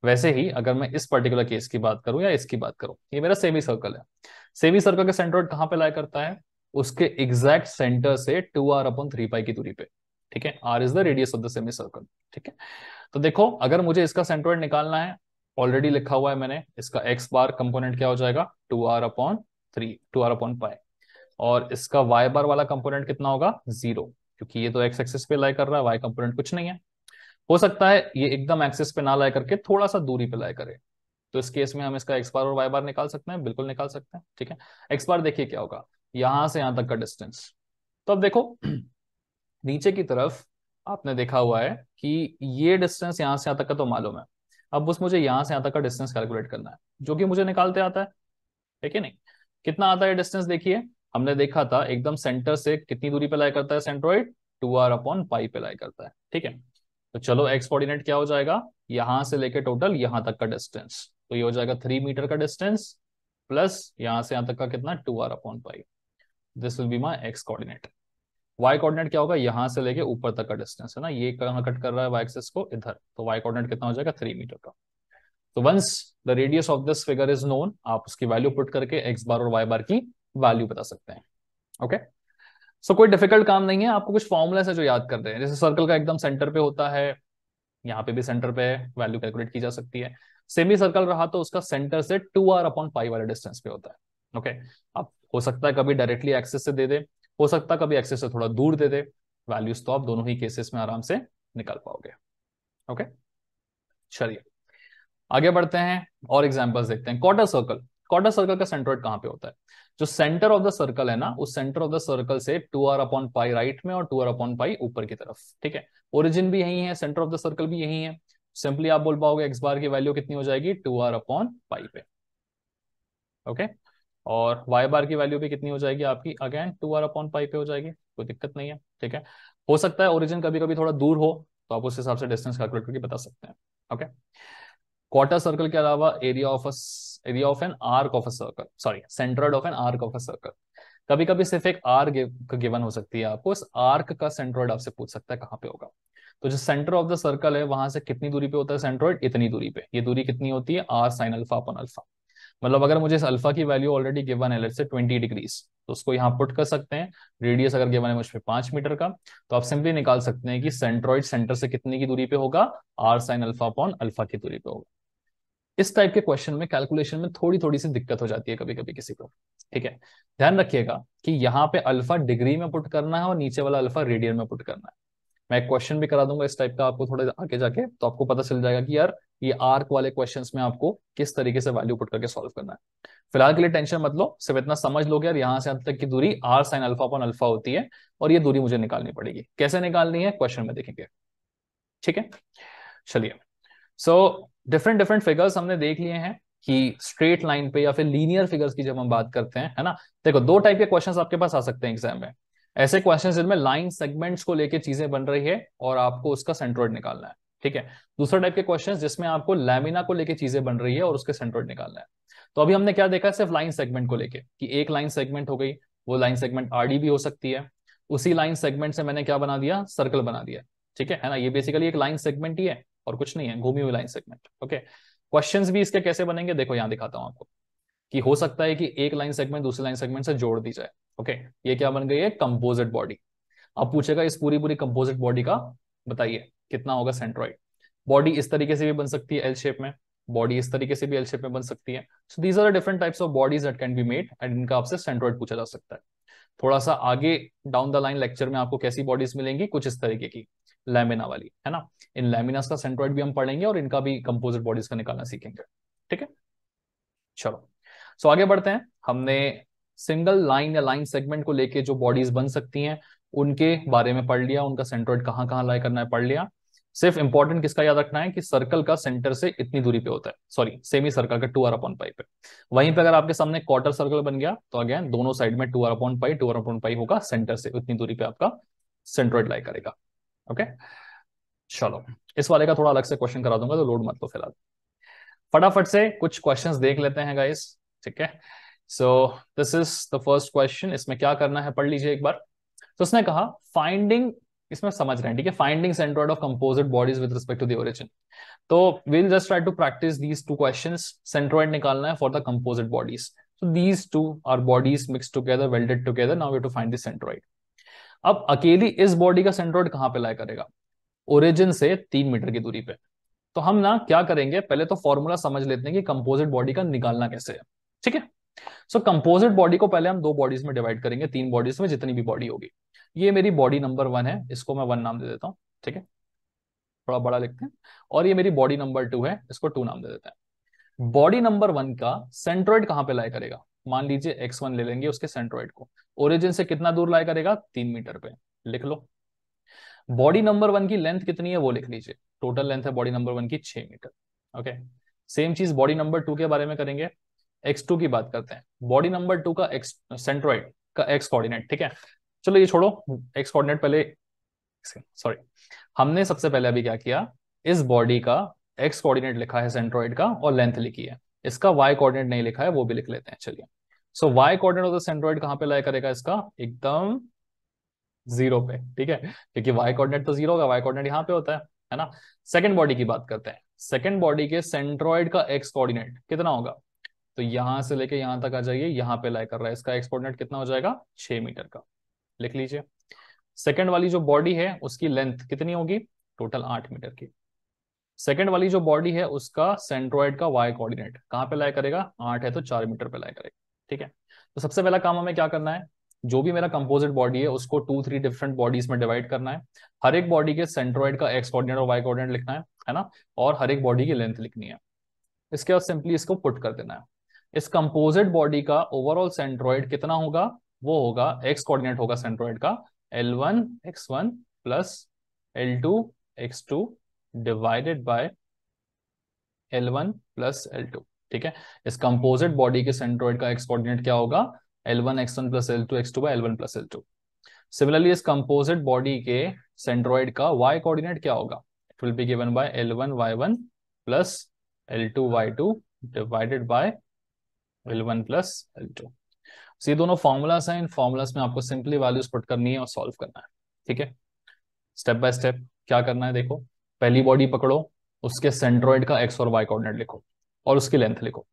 वैसे ही अगर मैं इस पर्टिकुलर केस की बात करूं या इसकी बात करूं, ये मेरा सेमी सर्कल है। सेमी सर्कल का सेंट्रोइड कहाँ पे लाई करता है? उसके एग्जैक्ट सेंटर से 2r/3 पाई की दूरी पे। ठीक है, r is the radius of the semi circle. ठीक है, तो देखो अगर मुझे इसका सेंट्रोइड निकालना है, ऑलरेडी लिखा हुआ है मैंने, इसका एक्स बार कंपोनेंट क्या हो जाएगा? 2r/3 और इसका वाई बार वाला कंपोनेंट कितना होगा? 0, क्योंकि ये तो एक्स एक्सिस पे लाई कर रहा है, वाई कंपोनेंट कुछ नहीं है। हो सकता है ये एकदम एक्सिस पे ना लाई करके थोड़ा सा दूरी पे लाई करे, तो इस केस में हम इसका एक्स बार और वाई बार निकाल सकते हैं, बिल्कुल निकाल सकते हैं। ठीक है, एक्स बार देखिए क्या होगा, यहां से यहां तक का डिस्टेंस। तो अब देखो नीचे की तरफ आपने देखा हुआ है कि ये डिस्टेंस यहां से यहां तक का तो मालूम है। अब बस मुझे यहां से यहां तक का डिस्टेंस कैलकुलेट करना है, जो कि मुझे निकालते आता है कि नहीं? कितना आता है डिस्टेंस? देखिए हमने देखा था एकदम सेंटर से कितनी दूरी पे लाई करता है सेंट्रोइड? 2r/पाई पे लाई करता है। ठीक है, तो चलो एक्स कोऑर्डिनेट क्या हो जाएगा? यहां से लेके टोटल यहां तक का डिस्टेंस, तो ये हो जाएगा 3 मीटर का डिस्टेंस, प्लस यहां से यहां तक का कितना? 2r/पाई। This will be my x coordinate. Y coordinate क्या होगा? यहां से लेके ऊपर तक का डिस्टेंस, है ना, ये कहां कट कर रहा है वाई एक्सिस को? इधर। तो वाई कोऑर्डिनेट कितना हो जाएगा? 3 मीटर का। तो once the radius of this figure is known, आप उसकी वैल्यू पुट करके एक्स बार और वाई बार की वैल्यू बता सकते हैं। ओके, सो कोई डिफिकल्ट काम नहीं है, आपको कुछ फॉर्मूला है जो याद कर रहे हैं, जैसे सर्कल का एकदम सेंटर पे होता है, यहाँ पे भी सेंटर पे वैल्यू कैलकुलेट की जा सकती है। सेमी सर्कल रहा तो उसका सेंटर से 2r/पाई वाले डिस्टेंस पे होता है। ओके, अब हो सकता है कभी डायरेक्टली एक्सिस से दे दे, हो सकता है कभी एक्सिस से थोड़ा दूर दे दे, वैल्यूज तो आप दोनों ही केसेस में आराम से निकाल पाओगे। ओके, चलिए आगे बढ़ते हैं और एग्जांपल्स देखते हैं। क्वार्टर सर्कल, क्वार्टर सर्कल का सेंट्रोइड कहां पे होता है? जो सेंटर ऑफ द सर्कल है ना, उस सेंटर ऑफ द सर्कल से 2r/पाई राइट में और 2r/पाई ऊपर की तरफ। ठीक है, ओरिजिन भी यही है, सेंटर ऑफ द सर्कल भी यही है। सिंपली आप बोल पाओगे एक्स बार की वैल्यू कितनी हो जाएगी? 2r/पाई पे। ओके, और वाई बार की वैल्यू भी कितनी हो जाएगी आपकी? अगेन 2r/पाई पे हो जाएगी, कोई दिक्कत नहीं है। ठीक है, हो सकता है ओरिजिन कभी कभी थोड़ा दूर हो, तो आप उस हिसाब से डिस्टेंस कैलकुलेट करके बता सकते हैं। ओके, क्वार्टर सर्कल के अलावा area of an arc of a circle, sorry centroid of an arc of a circle. कभी कभी सिर्फ एक आर्क गिवन हो सकती है आपको, इस आर्क का सेंट्रोइड आपसे पूछ सकता है कहां पे होगा। तो जो सेंटर ऑफ द सर्कल है वहां से कितनी दूरी पे होता है सेंट्रोइड? इतनी दूरी पे। ये दूरी कितनी होती है? r sin alpha upon alpha. मतलब अगर मुझे इस अल्फा की वैल्यू ऑलरेडी गिवन है, लेट्स से 20 डिग्रीज, तो उसको यहाँ पुट कर सकते हैं। रेडियस अगर गिवन है मुझ पे 5 मीटर का, तो आप सिंपली निकाल सकते हैं कि सेंट्रॉइड सेंटर से कितने की दूरी पे होगा, R sine alpha upon alpha की दूरी पे होगा। इस टाइप के क्वेश्चन में कैलकुलेशन में थोड़ी थोड़ी सी दिक्कत हो जाती है कभी कभी किसी को, ठीक है। ध्यान रखिएगा कि यहाँ पे अल्फा डिग्री में पुट करना है और नीचे वाला अल्फा रेडियन में पुट करना है। मैं एक क्वेश्चन भी करा दूंगा इस टाइप का आपको थोड़े आगे जाके, तो आपको पता चल जाएगा कि यार ये आर्क वाले क्वेश्चंस में आपको किस तरीके से वैल्यू पुट करके सॉल्व करना है। फिलहाल के लिए टेंशन मत लो, सिर्फ इतना समझ लो कि यार यहाँ से अंत तक की दूरी R sine alpha upon alpha होती है, और ये दूरी मुझे निकालनी पड़ेगी। कैसे निकालनी है क्वेश्चन में देखेंगे, ठीक है। चलिए, सो डिफरेंट डिफरेंट फिगर्स हमने देख लिए हैं कि स्ट्रेट लाइन पे या फिर लीनियर फिगर्स की जब हम बात करते हैं, है ना। देखो, दो टाइप के क्वेश्चंस आपके पास आ सकते हैं एग्जाम में। ऐसे क्वेश्चंस जिनमें लाइन सेगमेंट्स को लेके चीजें बन रही है और आपको उसका सेंट्रोइड निकालना है, ठीक है। दूसरा टाइप के क्वेश्चंस जिसमें आपको लैमिना को लेके चीजें बन रही है और उसके सेंट्रोइड निकालना है। तो अभी हमने क्या देखा, सिर्फ लाइन सेगमेंट को लेके कि एक लाइन सेगमेंट हो गई, वो लाइन सेगमेंट आरडी भी हो सकती है। उसी लाइन सेगमेंट से मैंने क्या बना दिया, सर्कल बना दिया, ठीक है ना। ये बेसिकली एक लाइन सेगमेंट ही है और कुछ नहीं है, घूमी हुई लाइन सेगमेंट, ओके। क्वेश्चंस भी इसके कैसे बनेंगे देखो, यहां दिखाता हूं आपको कि हो सकता है कि एक लाइन सेगमेंट दूसरी लाइन सेगमेंट से जोड़ दी जाए, ओके। ये क्या बन गई है, कंपोजिट बॉडी। अब पूछेगा इस पूरी पूरी कंपोजिट बॉडी का बताइए कितना होगा सेंट्रोइड। बॉडी इस तरीके से भी बन सकती है एल शेप में, बॉडी इस तरीके से भी एल शेप में बन सकती है। So these are different types of bodies that can be made and इनका आपसे सेंट्रोइड पूछा जा सकता है। थोड़ा सा आगे डाउन द लाइन लेक्चर में आपको कैसी बॉडीज मिलेंगी, कुछ इस तरीके की लैमिना वाली, है ना। इन लैमिनास का सेंट्रोइड भी हम पढ़ेंगे और इनका भी कंपोजिट बॉडीज का निकालना सीखेंगे, ठीक है। चलो, सो आगे बढ़ते हैं। हमने सिंगल लाइन या लाइन सेगमेंट को लेके जो बॉडीज बन सकती हैं उनके बारे में पढ़ लिया, उनका सेंट्रोइड कहाँ कहाँ लाई करना है पढ़ लिया। सिर्फ इंपॉर्टेंट किसका याद रखना है कि सर्कल का सेंटर से इतनी दूरी पे होता है, सॉरी सेमी सर्कल का 2r/पाई पे। वहीं पे अगर आपके सामने क्वार्टर सर्कल बन गया तो अगेन दोनों साइड में 2r/पाई 2r/पाई होगा, सेंटर से उतनी दूरी पे आपका सेंट्रोइड लाई करेगा, ओके। चलो, इस वाले का थोड़ा अलग से क्वेश्चन करा दूंगा तो लोड मत लो फिलहाल। फटाफट से कुछ क्वेश्चंस देख लेते हैं गाइस, ठीक है। So this is the first question, इसमें क्या करना है पढ़ लीजिए एक बार। तो उसने कहा फाइंडिंग, इसमें समझ रहे हैं, ठीक है, finding centroid of composite bodies with respect to the origin. तो will just try to practice these two questions. Centroid निकालना है for the composite bodies. So these two are bodies mix together, welded together, now we have to find the centroid. अब अकेली इस body का centroid कहां पे लाई करेगा, origin से 3 मीटर की दूरी पे। तो हम ना क्या करेंगे, पहले तो फॉर्मूला समझ लेते हैं कि कंपोजिट बॉडी का निकालना कैसे है, ठीक है। सो कंपोजिट बॉडी को पहले हम दो बॉडीज में डिवाइड करेंगे, तीन बॉडीज में जितनी भी बॉडी होगी। ये मेरी बॉडी नंबर 1 है, इसको मैं 1 नाम दे देता हूँ, ठीक है, थोड़ा बड़ा लिखते हैं। और ये मेरी बॉडी नंबर 2 है, इसको 2 नाम दे देते हैं। बॉडी नंबर 1 का सेंट्रोइड कहां पे लाई करेगा, मान लीजिए x1 ले लेंगे, उसके सेंट्रोइड को ओरिजिन से कितना दूर लाई करेगा, 3 मीटर पे, लिख लो। बॉडी नंबर 1 की लेंथ कितनी है वो लिख लीजिए, टोटल लेंथ है बॉडी नंबर 1 की 6 मीटर, ओके। सेम चीज बॉडी नंबर 2 के बारे में करेंगे, x2 की बात करते हैं। बॉडी नंबर 2 का एक्स सेंट्रोइड का x कोऑर्डिनेट, ठीक है। चलो ये छोड़ो, x कोऑर्डिनेट पहले, सॉरी, हमने सबसे पहले अभी क्या किया, इस बॉडी का x कोऑर्डिनेट लिखा है सेंट्रोइड का और लेंथ लिखी है, इसका y कोऑर्डिनेट नहीं लिखा है, वो भी लिख लेते हैं, चलिए। सो y coordinate of the centroid कहां पे लाई करेगा, इसका एकदम 0 पे, ठीक है, क्योंकि y कोऑर्डिनेट तो 0 होगा, y कोऑर्डिनेट यहाँ पे होता है ना। सेकंड बॉडी की बात करते हैं। सेकंड बॉडी के सेंट्रोइड का x कोऑर्डिनेट कितना होगा, तो यहां से लेके यहां तक आ जाइए, यहां पे लाई कर रहा है, इसका x कोऑर्डिनेट कितना हो जाएगा, 6 मीटर का, लिख लीजिए। सेकंड वाली जो बॉडी है उसकी लेंथ कितनी होगी, टोटल 8 मीटर की। सेकंड वाली जो बॉडी है उसका सेंट्रोइड का y कोऑर्डिनेट कहां पे लाई करेगा, 8 है तो 4 मीटर पे लाई करेगा, ठीक है। तो सबसे पहला काम हमें क्या करना है, जो भी मेरा कंपोजिट बॉडी है उसको 2-3 डिफरेंट बॉडीज में डिवाइड करना है। हर एक बॉडी के सेंट्रोइड का x कोऑर्डिनेट और y कोऑर्डिनेट लिखना है ना, और हर एक बॉडी की लेंथ लिखनी है। इसके बाद सिंपली इसको पुट कर देना है। इस कंपोजिट बॉडी का ओवरऑल सेंट्रोइड कितना होगा, वो होगा x कोऑर्डिनेट होगा सेंट्रोइड का L1 x1 plus L2 x2 divided by L1 plus L2, ठीक है। इस कंपोजिट बॉडी के सेंट्रोइड का x कोऑर्डिनेट क्या होगा, L1 x1 plus L2 x2 by L1 plus L2। Similarly इस कंपोजिट बॉडी के सेंट्रोइड का y कोऑर्डिनेट क्या होगा, it will be given by L1 y1 plus L2 y2 divided by L1 plus L2। ये दोनों formulas हैं, इन formulas में आपको सिंपली वैल्यूज पुट करनी है और सॉल्व करना है, ठीक है। स्टेप बाय स्टेप क्या करना है देखो, पहली बॉडी पकड़ो, उसके सेंट्रोइड का x और y कोऑर्डिनेट लिखो और उसकी लेंथ लिखो।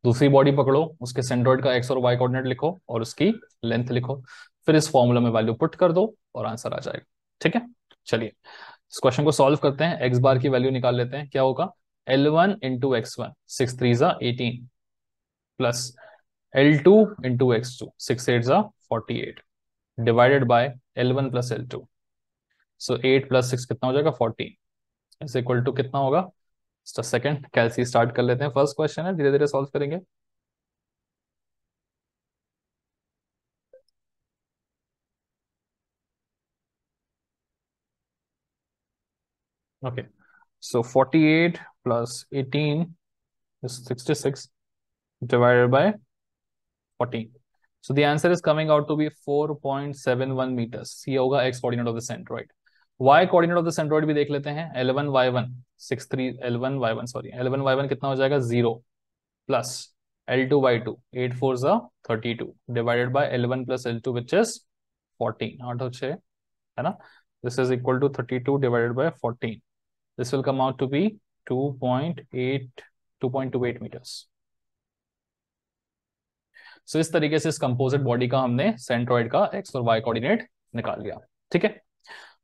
दूसरी बॉडी पकड़ो, उसके सेंट्रोइड का एक्स और वाई कोऑर्डिनेट लिखो और उसकी लेंथ लिखो, फिर इस फॉर्मूला में वैल्यू पुट कर दो और आंसर आ जाएगा। ठीक है, चलिए इस क्वेश्चन को सॉल्व करते हैं। एक्स बार की वैल्यू निकाल लेते हैं, क्या होगा, L1 into x1, 6 3 18, plus L2 into x2, 6 8 48, divided by L1 plus L2। So 8 plus 6 कितना हो जाएगा, 14, इज इक्वल टू कितना होगा। सेकंड कैलसी स्टार्ट कर लेते हैं, फर्स्ट क्वेश्चन है, धीरे धीरे सॉल्व करेंगे। Okay, so 48 plus 18 is 66 divided by 14. So the answer is coming out to be 4.71 meters. ये होगा x coordinate of the centroid. y coordinate of the centroid भी देख लेते हैं, L1 y1 63, L1 y1 sorry, L1 y1 कितना हो जाएगा, 0, plus L2 y2 8 4 32 divided by L1 plus L2 which is 14, 8 और 6 है ना। This is equal to 32 divided by 14, this will come out to be 2.28 meters. So इस तरीके से इस कंपोजिट बॉडी का हमने सेंट्रॉइड का एक्स और वाई कोऑर्डिनेट निकाल लिया। ठीक है,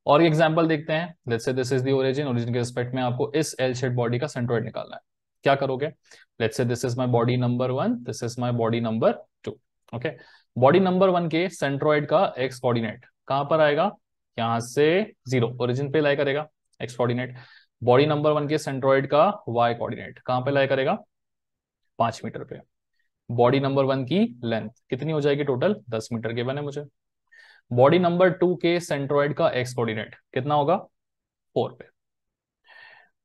और एग्जांपल देखते हैं। Let's say this is the origin, origin के रिस्पेक्ट में आपको इस एल शेप बॉडी का सेंट्रॉइड निकालना है। क्या करोगे, let's say this is my body number 1, this is my body number 2। Okay, body number 1 के सेंट्रॉइड का एक्स कोऑर्डिनेट कहां पर आएगा, यहां से 0 ओरिजिन पे लाई करेगा एक्स कोऑर्डिनेट। बॉडी नंबर 1 के सेंट्रॉइड का वाई कोऑर्डिनेट कहां पे लाई करेगा, 5 मीटर पे। बॉडी नंबर 1 की लेंथ कितनी हो जाएगी, टोटल 10 मीटर गिवन है मुझे। बॉडी नंबर 2 के सेंट्रॉइड का एक्स कोऑर्डिनेट कितना होगा, 4 पे।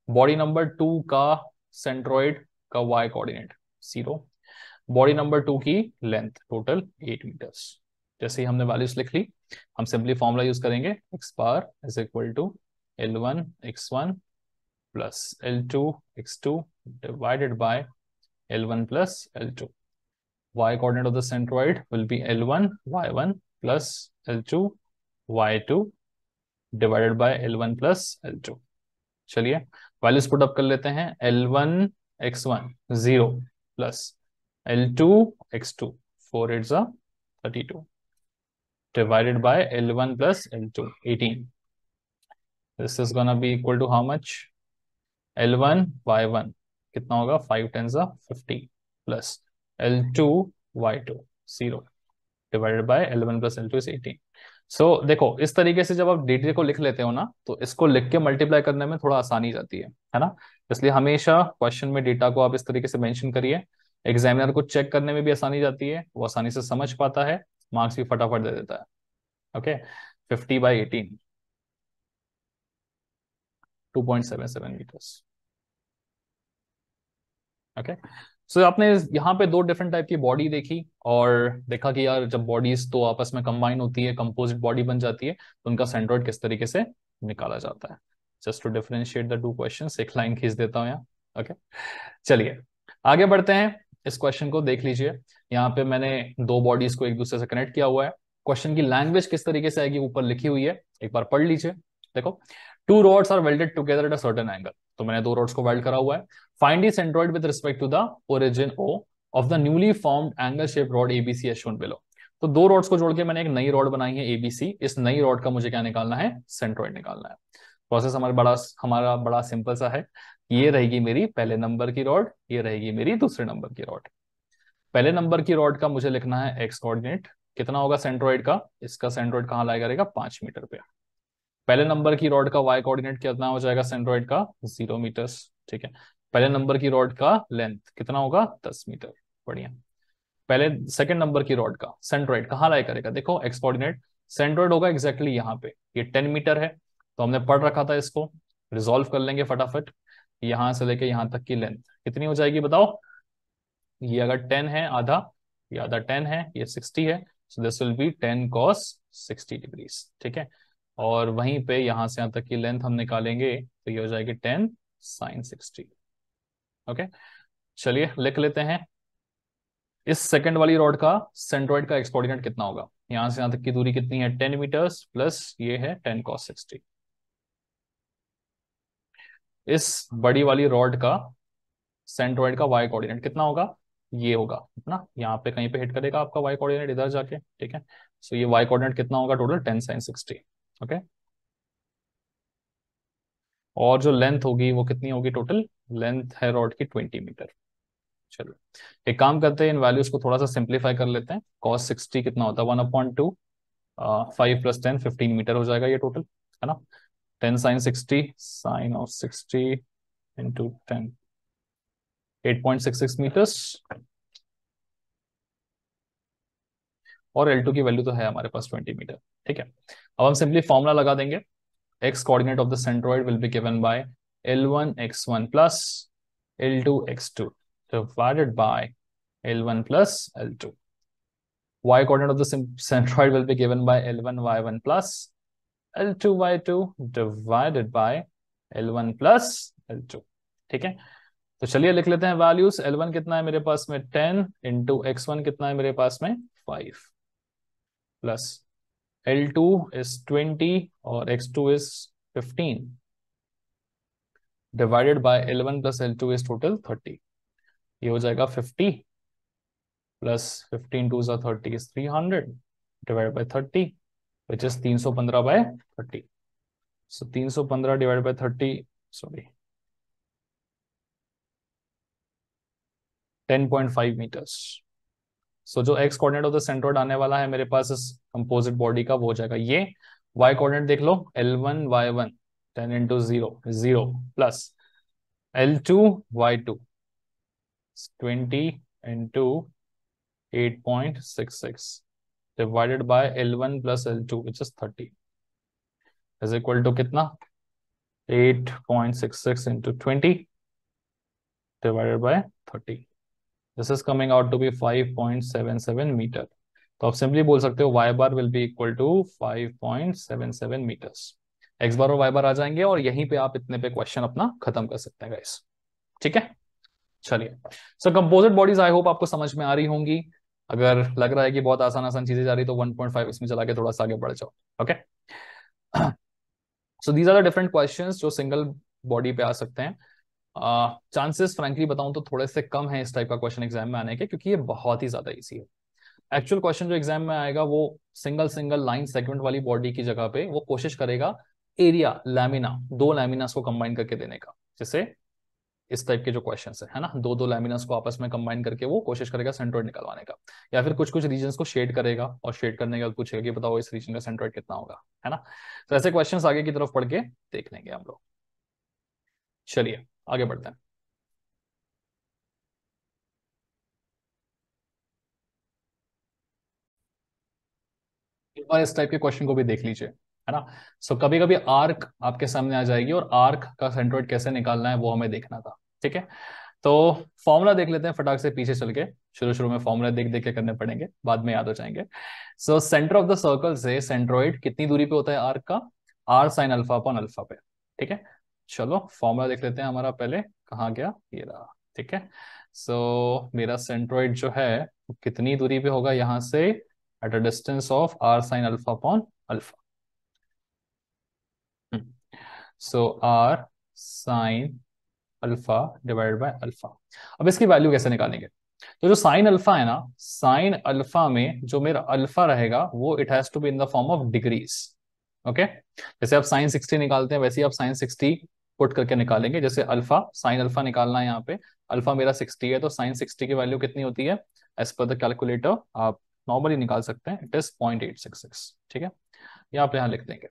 बॉडी नंबर 2 का सेंट्रॉइड का वाई कोऑर्डिनेट 0। बॉडी नंबर 2 की लेंथ टोटल 8 मीटर्स। जैसे ही हमने वैल्यूज लिख ली, हम सिंपली फॉर्मूला यूज करेंगे, x bar is equal to L1 x1 plus L2 x2 divided by L1 plus L2। y coordinate of the centroid will be L1 y1 plus L2 y2 divided by L1 plus L2। चलिए values put up कर लेते हैं, L1 x1 0 plus L2 x2 4 8 32 divided by L1 plus L2 18। This is gonna be equal to how much, L1 y1 कितना होगा, 5 10 50 plus L2 y2 0 divided by L1 plus L2 is 18। सो देखो इस तरीके से जब आप डेटा को लिख लेते हो ना, तो इसको लिख के मल्टीप्लाई करने में थोड़ा आसानी जाती है ना। इसलिए हमेशा क्वेश्चन में डेटा को आप इस तरीके से मेंशन करिए, एग्जामिनर को चेक करने में भी आसानी जाती है, वो आसानी से समझ पाता है, मार्क्स भी फटाफट दे देता है। Okay, 50/18 2.77 metres. ओके, सो आपने यहाँ पे दो डिफरेंट टाइप की बॉडी देखी और देखा कि यार जब बॉडीज तो आपस में कंबाइन होती है, कंपोजिट बॉडी बन जाती है, तो उनका सेंट्रोइड किस तरीके से निकाला जाता है। Just to differentiate the two questions, एक लाइन खींच देता हूँ यहाँ। ओके, चलिए आगे बढ़ते हैं। इस क्वेश्चन को देख लीजिए, यहाँ पे मैंने दो बॉडीज को एक दूसरे से कनेक्ट किया हुआ है। क्वेश्चन की लैंग्वेज किस तरीके से आएगी ऊपर लिखी हुई है, एक बार पढ़ लीजिए। देखो, 2 rods are welded together at a certain angle, तो मैंने 2 rods को वेल्ड करा हुआ है। Find the centroid with respect to the origin O of the newly formed angle shape rod ABC as shown below. तो 2 rods को जोड़ के मैंने एक नई रॉड बनाई है ABC, इस नई रॉड का मुझे क्या निकालना है, सेंट्रोइड निकालना है। प्रोसेस हमारा बड़ा सिंपल सा है। ये रहेगी मेरी पहले नंबर की रॉड, ये रहेगी मेरी दूसरे नंबर की रॉड। पहले नंबर की रॉड का मुझे लिखना है एक्स कोऑर्डिनेट, कितना होगा सेंट्रोइड का, इसका सेंट्रोइड कहाँ लाया करेगा, 5 मीटर पे। पहले नंबर की रॉड का वाई कोऑर्डिनेट कितना हो जाएगा सेंट्रोइड का, 0 मीटर्स। ठीक है, पहले नंबर की रॉड का लेंथ कितना होगा, 10 मीटर। बढ़िया। पहले सेकंड नंबर की रॉड का सेंट्रोइड कहाँ लाया करेगा, देखो एक्स कोऑर्डिनेट, सेंट्रोइड होगा एग्जैक्टली यहाँ पे, ये 10 मीटर है, तो हमने पढ़ रखा था, इसको रिजॉल्व कर लेंगे फटाफट। यहां से लेके यहां तक की लेंथ कितनी हो जाएगी बताओ, ये अगर 10 है आधा, ये आधा 10 है, ये 60 है, so this will B 10 cos 60 degrees. ठीक है, और वहीं पे यहां से यहां तक की लेंथ हम निकालेंगे, तो ये हो जाएगी 10 sin 60। ओके, चलिए लिख लेते हैं। इस सेकंड वाली रॉड का सेंट्रोइड का एक्स कोऑर्डिनेट कितना होगा, यहां से यहां तक की दूरी कितनी है, 10 मीटर्स प्लस ये है 10 cos 60। इस बड़ी वाली रॉड का सेंट्रोइड का वाई कोऑर्डिनेट कितना होगा, ये होगा ना, यहाँ पे कहीं पे हिट करेगा आपका वाई कोऑर्डिनेट इधर जाके, ठीक है। सो ये वाई कोऑर्डिनेट कितना होगा टोटल, 10 sin 60। ओके, और जो लेंथ होगी वो कितनी होगी टोटल, लेंथ है रॉड की 20 मीटर। चलो एक काम करते हैं, इन वैल्यूज को थोड़ा सा सिंप्लीफाई कर लेते हैं। cos 60 कितना होता है, 1/2, 5 + 10 15 मीटर हो जाएगा ये टोटल, है ना। 10 sin 60, sin of 60 into 10, 8.66 metres. और L2 की वैल्यू तो है हमारे पास 20 मीटर, ठीक है। अब हम सिंपली फॉर्मूला लगा देंगे। x coordinate of the centroid will be given by L1 x1 plus L2 x2 divided by L1 plus L2। y coordinate of the centroid will be given by L1 y1 plus L2 y2 divided by L1 plus L2, ठीक है। तो चलिए लिख लेते हैं values. L1 कितना है मेरे पास में 10 इंटू x1 कितना है मेरे पास में 5 प्लस L2 इज 20 और x2 is 15 divided by L1 plus L2 is total 30। ये हो जाएगा 50 प्लस 15 2 ज़ा 30 is 300 divided by 30 which is 315/30। So 315 divided by 30, sorry 10.5 metres. So जो x coordinate of the centroid आने वाला है मेरे पास इस कंपोजिट बॉडी का, वो हो जाएगा ये। वाई कोऑर्डिनेट देख लो, L1 y1 10 into 0 0 plus L2 y2 20 into 8.66 divided by L1 plus L2 which is 30 is equal to कितना, 8.66 into 20 divided by 30। This is coming out to be 5.77 metre. तो आप सिंपली बोल सकते हो y bar will be equal to 5.77 metres. x bar और y बार आ जाएंगे और यहीं पे आप इतने पे क्वेश्चन अपना खत्म कर सकते हैं गाइस, ठीक है। चलिए, सो कंपोजिट बॉडीज आई होप आपको समझ में आ रही होंगी। अगर लग रहा है कि बहुत आसान आसान चीजें जा रही तो 1.5 इसमें चला के थोड़ा सा आगे बढ़ जाओ। Okay, so these are the different questions जो सिंगल बॉडी पे आ सकते हैं। चांसेस फ्रैंकली बताऊं तो थोड़े से कम है इस टाइप का क्वेश्चन एग्जाम में आने के, क्योंकि ये बहुत ही ज्यादा इजी है। एक्चुअल क्वेश्चन जो एग्जाम में आएगा वो सिंगल सिंगल लाइन सेगमेंट वाली बॉडी की जगह पे वो कोशिश करेगा एरिया लैमिना, दो लैमिनास को कंबाइन करके देने का। जैसे इस टाइप के जो क्वेश्चन है ना, दो दो लैमिनास को आपस में कंबाइन करके वो कोशिश करेगा सेंट्रोइड निकलवाने का। या फिर कुछ कुछ रीजन को शेड करेगा और शेड करने के बाद पूछेगा कि बताओ इस रीजन का सेंट्रोइड कितना होगा, है ना। तो ऐसे क्वेश्चन आगे की तरफ पढ़ के देख लेंगे हम लोग। चलिए आगे बढ़ते हैं। एक बार इस टाइप के क्वेश्चन को भी देख लीजिए, है ना। सो कभी कभी आर्क आपके सामने आ जाएगी और आर्क का सेंट्रोइड कैसे निकालना है वो हमें देखना था, ठीक है। तो फॉर्मूला देख लेते हैं फटाक से पीछे चल के। शुरू शुरू में फॉर्मूला देख देख के करने पड़ेंगे, बाद में याद हो जाएंगे। So centre of the circle से सेंट्रोइड कितनी दूरी पे होता है आर्क का, r sin alpha upon alpha पे, ठीक है। चलो फॉर्मूला देख लेते हैं हमारा, पहले कहाँ गया, ये रहा, ठीक है। सो मेरा सेंट्रोइड जो है वो कितनी दूरी पे होगा यहाँ से, at a distance of r sin alpha upon alpha. So r sin alpha divided by alpha. अब इसकी वैल्यू कैसे निकालेंगे, तो जो साइन अल्फा है ना, साइन अल्फा में जो मेरा अल्फा रहेगा वो it has to be in the form of degrees. Okay, जैसे आप साइन 60 निकालते हैं वैसे ही आप साइन 60 पुट करके निकालेंगे। जैसे अल्फा, साइन अल्फा निकालना है यहाँ पे, अल्फा मेरा 60 है तो साइन 60 की वैल्यू कितनी होती है, एज पर द कैलकुलेटर आप नॉर्मली निकाल सकते हैं, इट इज 0.866, ठीक है। ये आप यहाँ लिख देंगे।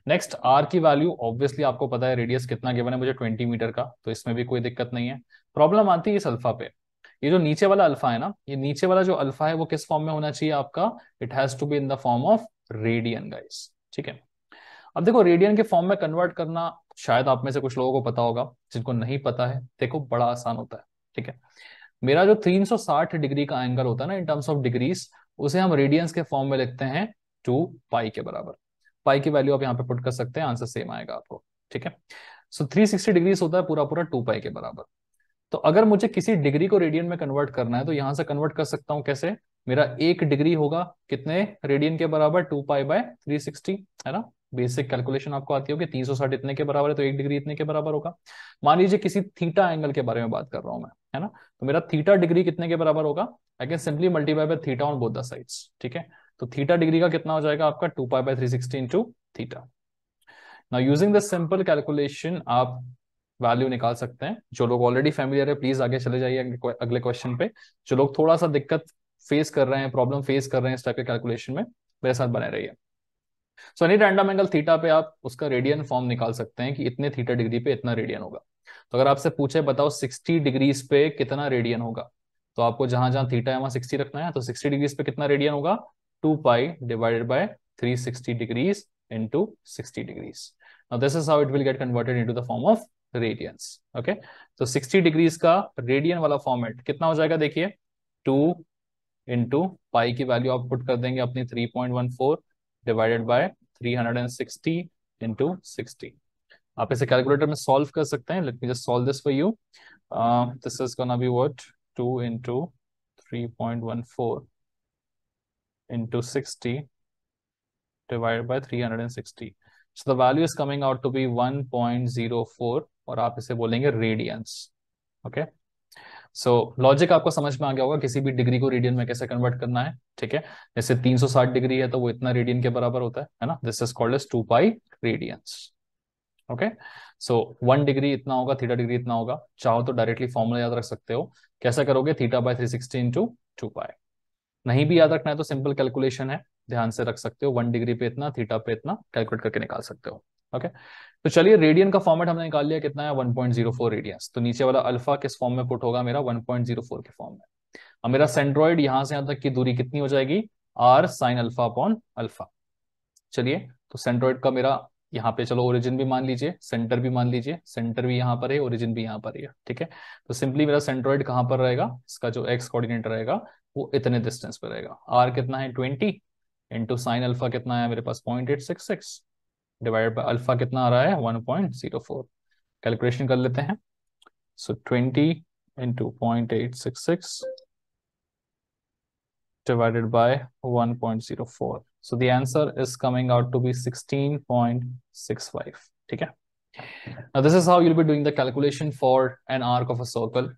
नेक्स्ट आर की वैल्यू ऑब्वियसली आपको पता है, रेडियस कितना गिवन है मुझे 20 मीटर का, तो इसमें भी कोई दिक्कत नहीं है। प्रॉब्लम आती है इस अल्फा पे, ये जो नीचे वाला अल्फा है ना, ये नीचे वाला जो अल्फा है वो किस फॉर्म में होना चाहिए आपका, it has to be in the form of radian guys, ठीक है। अब देखो रेडियन के फॉर्म में कन्वर्ट करना शायद आप में से कुछ लोगों को पता होगा, जिनको नहीं पता है देखो बड़ा आसान होता है, ठीक है। मेरा जो 360 डिग्री का एंगल होता है ना इन टर्म्स ऑफ डिग्रीज, उसे हम रेडियंस के फॉर्म में लिखते हैं 2 पाई के बराबर। पाई की वैल्यू आप यहाँ पे पुट कर सकते हैं, आंसर सेम आएगा आपको, ठीक है। सो 360 डिग्रीज होता है पूरा पूरा 2 पाई के बराबर। तो अगर मुझे किसी डिग्री को रेडियन में कन्वर्ट करना है तो यहां से कन्वर्ट कर सकता हूं कैसे, मेरा 1 डिग्री होगा कितने रेडियन के बराबर, 2 पाई बाय 360, है ना। बेसिक कैलकुलेशन आपको आती होगी, 360 इतने के बराबर है तो 1 डिग्री इतने के बराबर होगा। मान लीजिए किसी थीटा एंगल के बारे में बात कर रहा हूं मैं, है ना, तो मेरा थीटा डिग्री कितने के बराबर होगा, I can simply multiply by theta on both the sides, ठीक है। तो थीटा डिग्री का कितना हो जाएगा आपका 2 pi by 360 into theta. Now using this simple calculation आप वैल्यू निकाल सकते हैं। जो लोग ऑलरेडी फैमिलियर है प्लीज आगे चले जाइए अगले क्वेश्चन पे। जो लोग थोड़ा सा दिक्कत फेस कर रहे हैं, प्रॉब्लम फेस कर रहे हैं इस टाइप के कैलकुलेशन में, मेरे साथ बने रहिए। So any random angle theta पे आप उसका रेडियन फॉर्म निकाल सकते हैं कि इतने थीटा डिग्री पे इतना रेडियन होगा। तो अगर आपसे पूछे बताओ 60 डिग्रीज पे कितना रेडियन होगा, तो आपको जहां जहां थीटा है वहां 60 रखना है। तो 60 डिग्रीज पे कितना रेडियन होगा, 2 pi divided by 360 degrees into 60 degrees. Now this is how it will get converted into the form of radians. Okay, तो 60 डिग्रीज का रेडियन वाला फॉर्मेट कितना हो जाएगा, देखिए 2 इंटू पाई की वैल्यू आप पुट कर देंगे अपनी 3.14 डिवाइडेड बाय 360 इंटू 60। आप इसे कैलकुलेटर में सॉल्व कर सकते हैं। Let me just solve this for you. This is gonna be what, 2 into 3.14 into 60 divided by 360. So the value is coming out to be 1.04 और आप इसे बोलेंगे रेडियंस। ओके, सो लॉजिक आपको समझ में आ गया होगा किसी भी डिग्री को रेडियन में कैसे कन्वर्ट करना है, ठीक है। जैसे 360 डिग्री है तो वो इतना रेडियन के बराबर होता है ना। This is called as 2 pi radians. Okay, so 1 degree इतना होगा, थीटा डिग्री इतना होगा। चाहो तो डायरेक्टली फॉर्मूला याद रख सकते हो। कैसा करोगे, थीटा बाय 360 इंटू 2 पाई। नहीं भी याद रखना है तो सिंपल कैलकुलेशन है, ध्यान से रख सकते हो। 1 डिग्री पे इतना, थीटा पे इतना, कैलकुलेट करके निकाल सकते हो। ओके, तो चलिए रेडियन का फॉर्मेट हमने निकाल लिया, कितना है 1.04 रेडियंस। तो नीचे वाला अल्फा किस फॉर्म में पुट होगा, मेरा 1.04 के फॉर्म में। अब मेरा सेंट्रॉइड यहां से यहां तक की दूरी कितनी हो जाएगी, R sine alpha upon alpha. चलिए, तो सेंट्रॉइड का मेरा यहाँ पे, चलो ओरिजिन भी मान लीजिए, सेंटर भी मान लीजिए, सेंटर भी यहाँ पर है, ओरिजिन भी यहाँ पर है, ठीक है। तो सिंपली मेरा सेंट्रॉइड कहाँ पर रहेगा, इसका जो एक्स कोऑर्डिनेट रहेगा वो इतने डिस्टेंस पर रहेगा। आर कितना है 20 इंटू साइन अल्फा कितना है मेरे पास 0.866 डिवाइडेड बाय अल्फा कितना आ रहा है 1.04। कैलकुलेशन कर लेते हैं। सो 20 into 0.866 divided by 1.04. So the answer is coming out to be 16.65. ठीक है। Now this is how you'll be doing the calculation for an arc of a circle.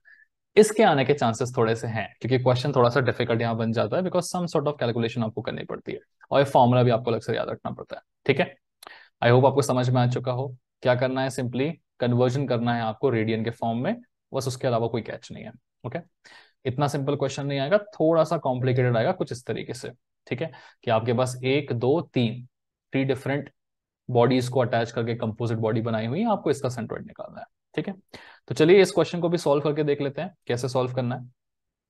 इसके आने के चांसेस थोड़े से हैं क्योंकि क्वेश्चन थोड़ा सा डिफिकल्ट यहाँ बन जाता है, because some sort of calculation आपको करनी पड़ती है और ये फॉर्मूला भी आपको अलग से याद रखना पड़ता है, ठीक है। आई होप आपको समझ में आ चुका हो। क्या करना है, सिंपली कन्वर्जन करना है आपको रेडियन के फॉर्म में, बस उसके अलावा कोई कैच नहीं है। ओके, इतना सिंपल क्वेश्चन नहीं आएगा, थोड़ा सा कॉम्प्लिकेटेड आएगा कुछ इस तरीके से, ठीक है, कि आपके पास 1 2 3 थ्री डिफरेंट बॉडीज को अटैच करके कंपोजिट बॉडी बनाई हुई है, आपको इसका सेंट्रोइड निकालना है, ठीक है। तो चलिए इस क्वेश्चन को भी सॉल्व करके देख लेते हैं कैसे सॉल्व करना है।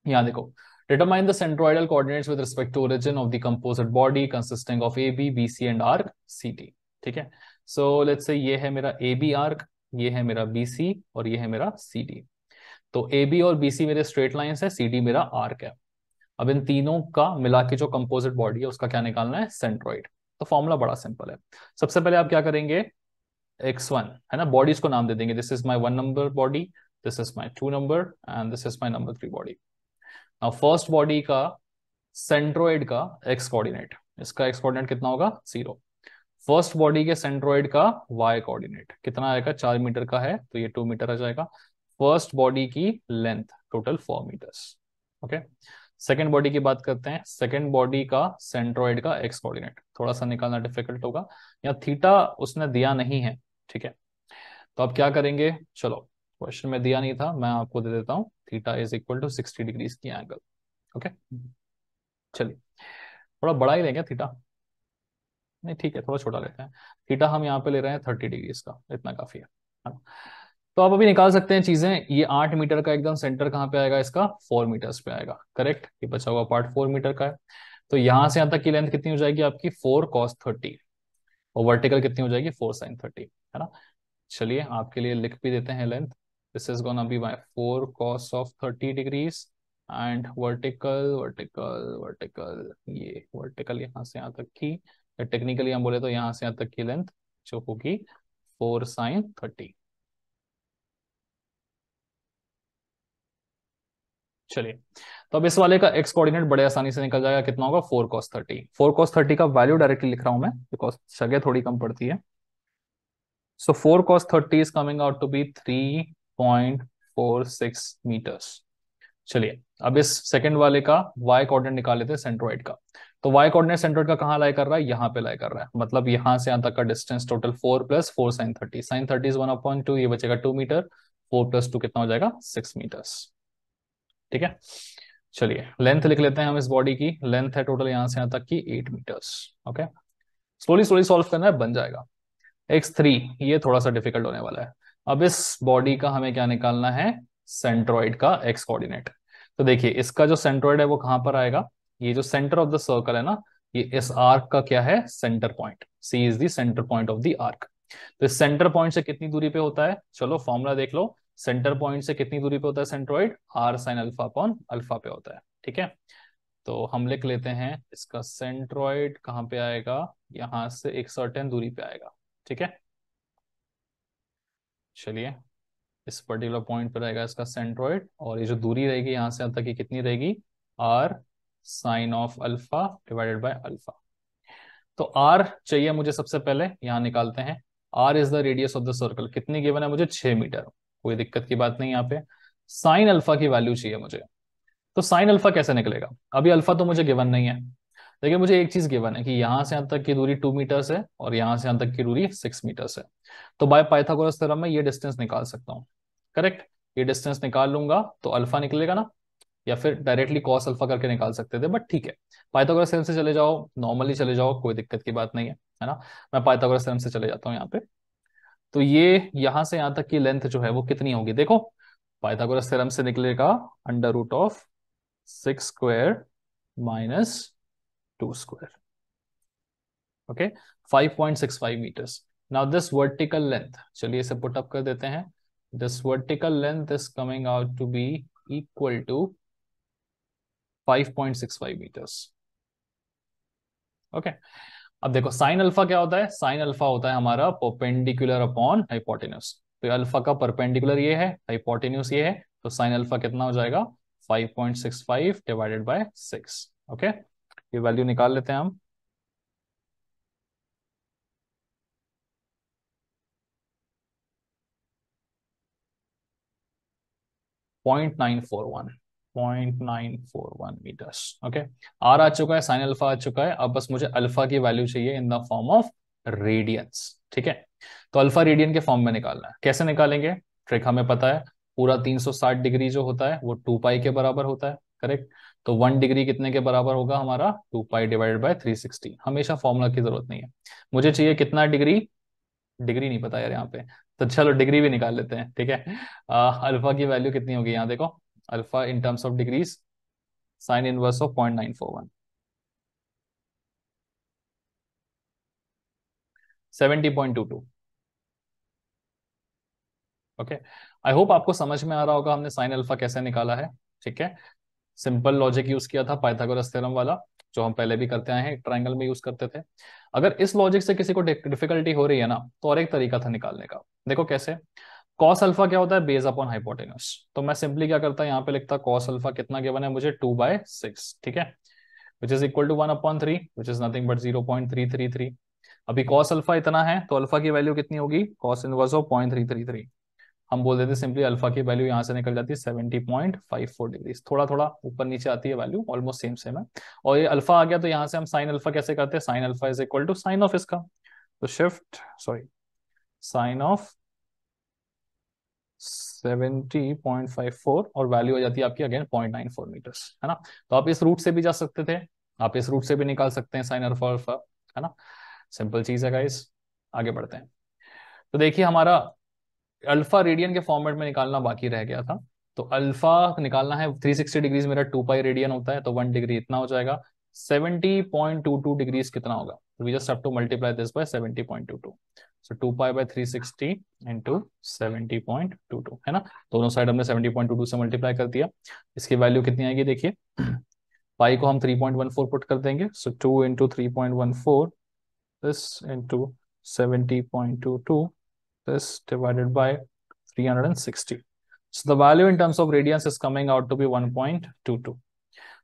यहाँ देखो, determine the centroidal coordinates with respect to origin of the composite body consisting of A B B C and arc C D, ठीक है। सो लेट्स से ये है मेरा ए बी आर्क, ये है मेरा बी सी और ये है मेरा सी डी। तो ए बी और बी सी मेरे स्ट्रेट लाइंस है, सी डी मेरा आर्क है। अब इन तीनों का मिला के जो कंपोजिट बॉडी है उसका क्या निकालना है, सेंट्रोइड। तो फॉर्मूला बड़ा सिंपल है। सबसे पहले आप क्या करेंगे, x1 है ना, बॉडीज को नाम दे देंगे। This is my 1 number body, this is my 2 number and this is my number 3 body. Now first body का सेंट्रोइड का एक्स कोऑर्डिनेट, इसका एक्स कोऑर्डिनेट कितना होगा 0। फर्स्ट बॉडी के सेंट्रोइड का वाई कोऑर्डिनेट कितना आएगा, 4 मीटर का है तो ये 2 मीटर आ जाएगा। फर्स्ट बॉडी की length total 4 metres. Okay, second body की बात करते हैं। सेकेंड बॉडी का सेंट्रोइड का एक्स कोऑर्डिनेट थोड़ा सा निकालना डिफिकल्ट होगा, या थीटा उसने दिया नहीं है, ठीक है। तो आप क्या करेंगे, चलो क्वेश्चन में दिया नहीं था, मैं आपको दे देता हूं। Theta is equal to 60 degrees की एंगल। ओके, चलिए थोड़ा बड़ा ही लेंगे थीटा, नहीं ठीक है थोड़ा छोटा लेते हैं। थीटा हम यहाँ पे ले रहे हैं 30 डिग्रीज का, इतना काफी है ना? तो आप अभी निकाल सकते हैं चीजें। ये 8 मीटर का एकदम सेंटर कहाँ पे आएगा, इसका 4 मीटर्स पे आएगा, करेक्ट। ये बचा हुआ पार्ट 4 मीटर का है। तो यहां से यहां तक की लेंथ कितनी हो जाएगी आपकी 4 cos 30, और वर्टिकल कितनी हो जाएगी 4 sin 30, है ना। चलिए आपके लिए लिख भी देते हैं length. This is gonna be by 4 cos of 30 degrees and vertical vertical vertical, ये वर्टिकल यहाँ से यहाँ तक की, टेक्निकली हम बोले तो यहाँ से यहाँ तक की लेंथ जो होगी 4 sin 30। चलिए, तो अब इस वाले का एक्स कोऑर्डिनेट बड़े आसानी से निकल जाएगा, कितना होगा 4 cos 30। 4 cos 30 का वैल्यू डायरेक्टली लिख रहा हूं मैं बिकॉज जगह थोड़ी कम पड़ती है। So 4 cos 30 is coming out to be 3.46 metres. चलिए, अब इस सेकंड वाले का y कोऑर्डिनेट निकाल लेते हैं सेंट्रोइड का। तो y कोऑर्डिनेट सेंट्रोइड का कहाँ लाई कर रहा है, यहाँ पे लाई कर रहा है, मतलब यहाँ से यहाँ तक का distance total 4 + 4 sin 30। sin 30 is 1/2, ये बचेगा 2 मीटर। 4 + 2 कितना हो जाएगा 6 मीटर्स। ठीक है, चलिए लेंथ लिख लेते हैं हम। इस बॉडी की लेंथ है टोटल यहाँ से यहाँ तक की 8 metres. Okay, slowly slowly solve करना है, बन जाएगा। x3 ये थोड़ा सा डिफिकल्ट होने वाला है। अब इस बॉडी का हमें क्या निकालना है, सेंट्रोइड का x कोऑर्डिनेट। तो देखिए इसका जो सेंट्रोइड है वो कहां पर आएगा, ये जो सेंटर ऑफ द सर्कल है ना, ये इस आर्क का क्या है, centre point. C is the centre point of the arc. तो इस सेंटर पॉइंट से कितनी दूरी पे होता है, चलो फॉर्मूला देख लो। सेंटर पॉइंट से कितनी दूरी पे होता है सेंट्रोइड, r sin α/α पे होता है। ठीक है, तो हम लिख लेते हैं इसका सेंट्रोइड कहां पे आएगा, यहां से एक सर्टेन दूरी पे आएगा। ठीक है, चलिए इस पर्टिकुलर पॉइंट पर रहेगा इसका सेंट्रोइड, और ये जो दूरी रहेगी यहां से यहाँ तक की कितनी रहेगी, r sin of alpha divided by alpha. तो r चाहिए मुझे, सबसे पहले यहां निकालते हैं। r is the radius of the circle, कितनी गिवन है मुझे, 6 मीटर। कोई दिक्कत की बात नहीं यहाँ पे। साइन अल्फा की वैल्यू चाहिए मुझे। तो साइन अल्फा कैसे निकलेगा, अभी अल्फा तो मुझे गिवन नहीं है, लेकिन मुझे एक चीज गिवन है कि यहां से यहां तक की दूरी 2 मीटर्स है और यहां से यहां तक की दूरी 6 मीटर्स है। तो बाय पाइथागोरस थ्योरम में ये डिस्टेंस निकाल सकता हूँ। करेक्ट, ये डिस्टेंस निकाल लूंगा तो अल्फा निकलेगा ना, या फिर डायरेक्टली कॉस अल्फा करके निकाल सकते थे, बट ठीक है, पाइथागोरस थ्योरम से चले जाओ, नॉर्मली चले जाओ, कोई दिक्कत की बात नहीं है ना। मैं पाइथागोरस थ्योरम से चले जाता हूँ यहाँ पे। तो ये यहां से यहां तक की लेंथ जो है वो कितनी होगी, देखो पाइथागोरस थ्योरम से निकलेगा √6² -2²। Okay, 5.65 metres. Now this vertical length, चलिए इसे पुट अप कर देते हैं। This vertical length is coming out to be equal to 5.65 metres. Okay, अब देखो साइन अल्फा क्या होता है, साइन अल्फा होता है हमारा परपेंडिकुलर अपॉन हाइपोटेन्यूस। तो अल्फा का परपेंडिकुलर ये है, हाइपोटेन्यूस ये है, तो साइन अल्फा कितना हो जाएगा, 5.65 डिवाइडेड बाय 6। ओके, ये वैल्यू निकाल लेते हैं हम। 0.941 मीटर्स। ओके, आर आ चुका है, साइन अल्फा आ चुका है, अब बस मुझे अल्फा की वैल्यू चाहिए in the form of radians. ठीक है, तो अल्फा रेडियन के फॉर्म में निकालना है, कैसे निकालेंगे, ट्रिक हमें पता है। पूरा 360 डिग्री जो होता है वो 2 पाई के बराबर होता है। करेक्ट, तो 1 डिग्री कितने के बराबर होगा हमारा, 2 पाई डिवाइडेड बाय 360। हमेशा फॉर्मूला की जरूरत नहीं है, मुझे चाहिए कितना डिग्री, डिग्री नहीं पता यार यहाँ पे, तो चलो डिग्री भी निकाल लेते हैं। ठीक है, अल्फा की वैल्यू कितनी होगी यहाँ देखो, alpha in terms of degrees, sine inverse of 0.941, 70.22। Okay, I hope आपको समझ में आ रहा होगा हमने साइन अल्फा कैसे निकाला है। ठीक है, सिंपल लॉजिक यूज किया था, पाइथागोरस थ्योरम वाला, जो हम पहले भी करते आए हैं, ट्रायंगल में यूज करते थे। अगर इस लॉजिक से किसी को डिफिकल्टी हो रही है ना, तो और एक तरीका था निकालने का, देखो कैसे। कॉस अल्फा क्या होता है, बेस अपॉन हाइपोटेन्यूस। तो मैं सिंपली क्या करता, यहाँ पे लिखता कॉस अल्फा कितना गिवन है मुझे, 2/6। ठीक है, which is equal to 1/3, which is nothing but 0.333। अभी कॉस अल्फा इतना है तो अल्फा की वैल्यू कितनी होगी, कॉस इनवर्स ऑफ 0.333। हम बोल देते सिंपली अल्फा की वैल्यू यहाँ से निकल जाती है 70.54 डिग्री। थोड़ा थोड़ा ऊपर नीचे आती है वैल्यू, ऑलमोस्ट सेम सेम है। और ये अल्फा आ गया तो यहाँ से हम साइन अल्फा कैसे करते हैं, sine alpha is equal to sine of इसका, तो शिफ्ट सॉरी साइन ऑफ 70.54, और वैल्यू हो जाती है आपकी अगेन 0.94 मीटर्स, है ना। तो आप इस रूट से भी जा सकते थे, आप इस रूट से भी निकाल सकते हैं साइन अल्फा अल्फा, है ना। सिंपल चीज है गाइस, आगे बढ़ते हैं। तो देखिए हमारा अल्फा रेडियन के फॉर्मेट में निकालना बाकी रह गया था। तो अल्फा निकालना है, 360 डिग्रीज मेरा 2 पाई रेडियन होता है, तो 1 डिग्री इतना हो जाएगा। 70.22 डिग्रीज कितना होगा, तो we just have to multiply this by 70.22। So 2 पाई/360 इंटू 70.22, है ना। दोनों साइड हमने 70.22 से मल्टीप्लाई कर दिया। इसकी वैल्यू कितनी आएगी देखिए, पाई को हम 3.14 पुट कर देंगे, सो 2 into 3.14 this into 70.22 this divided by 360। So the value in terms of radians is coming out to be 1.22.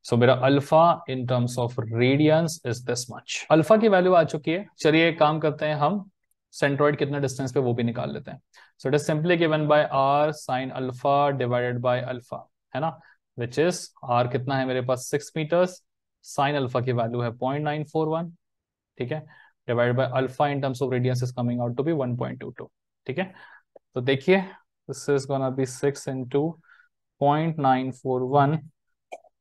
So मेरा alpha in terms of radians is this much. Alpha की वैल्यू आ चुकी है। चलिए एक काम करते हैं, हम सेंट्रोइड कितना डिस्टेंस पे वो भी निकाल लेते हैं। So it is simply given by r sin alpha divided by alpha, है ना, विच इज r कितना है मेरे पास 6 मीटर्स, साइन अल्फा की वैल्यू है 0.941, ठीक है, divided by alpha in terms of radians is coming out to be 1.22, ठीक है। तो देखिए this is gonna be 6 into 0.941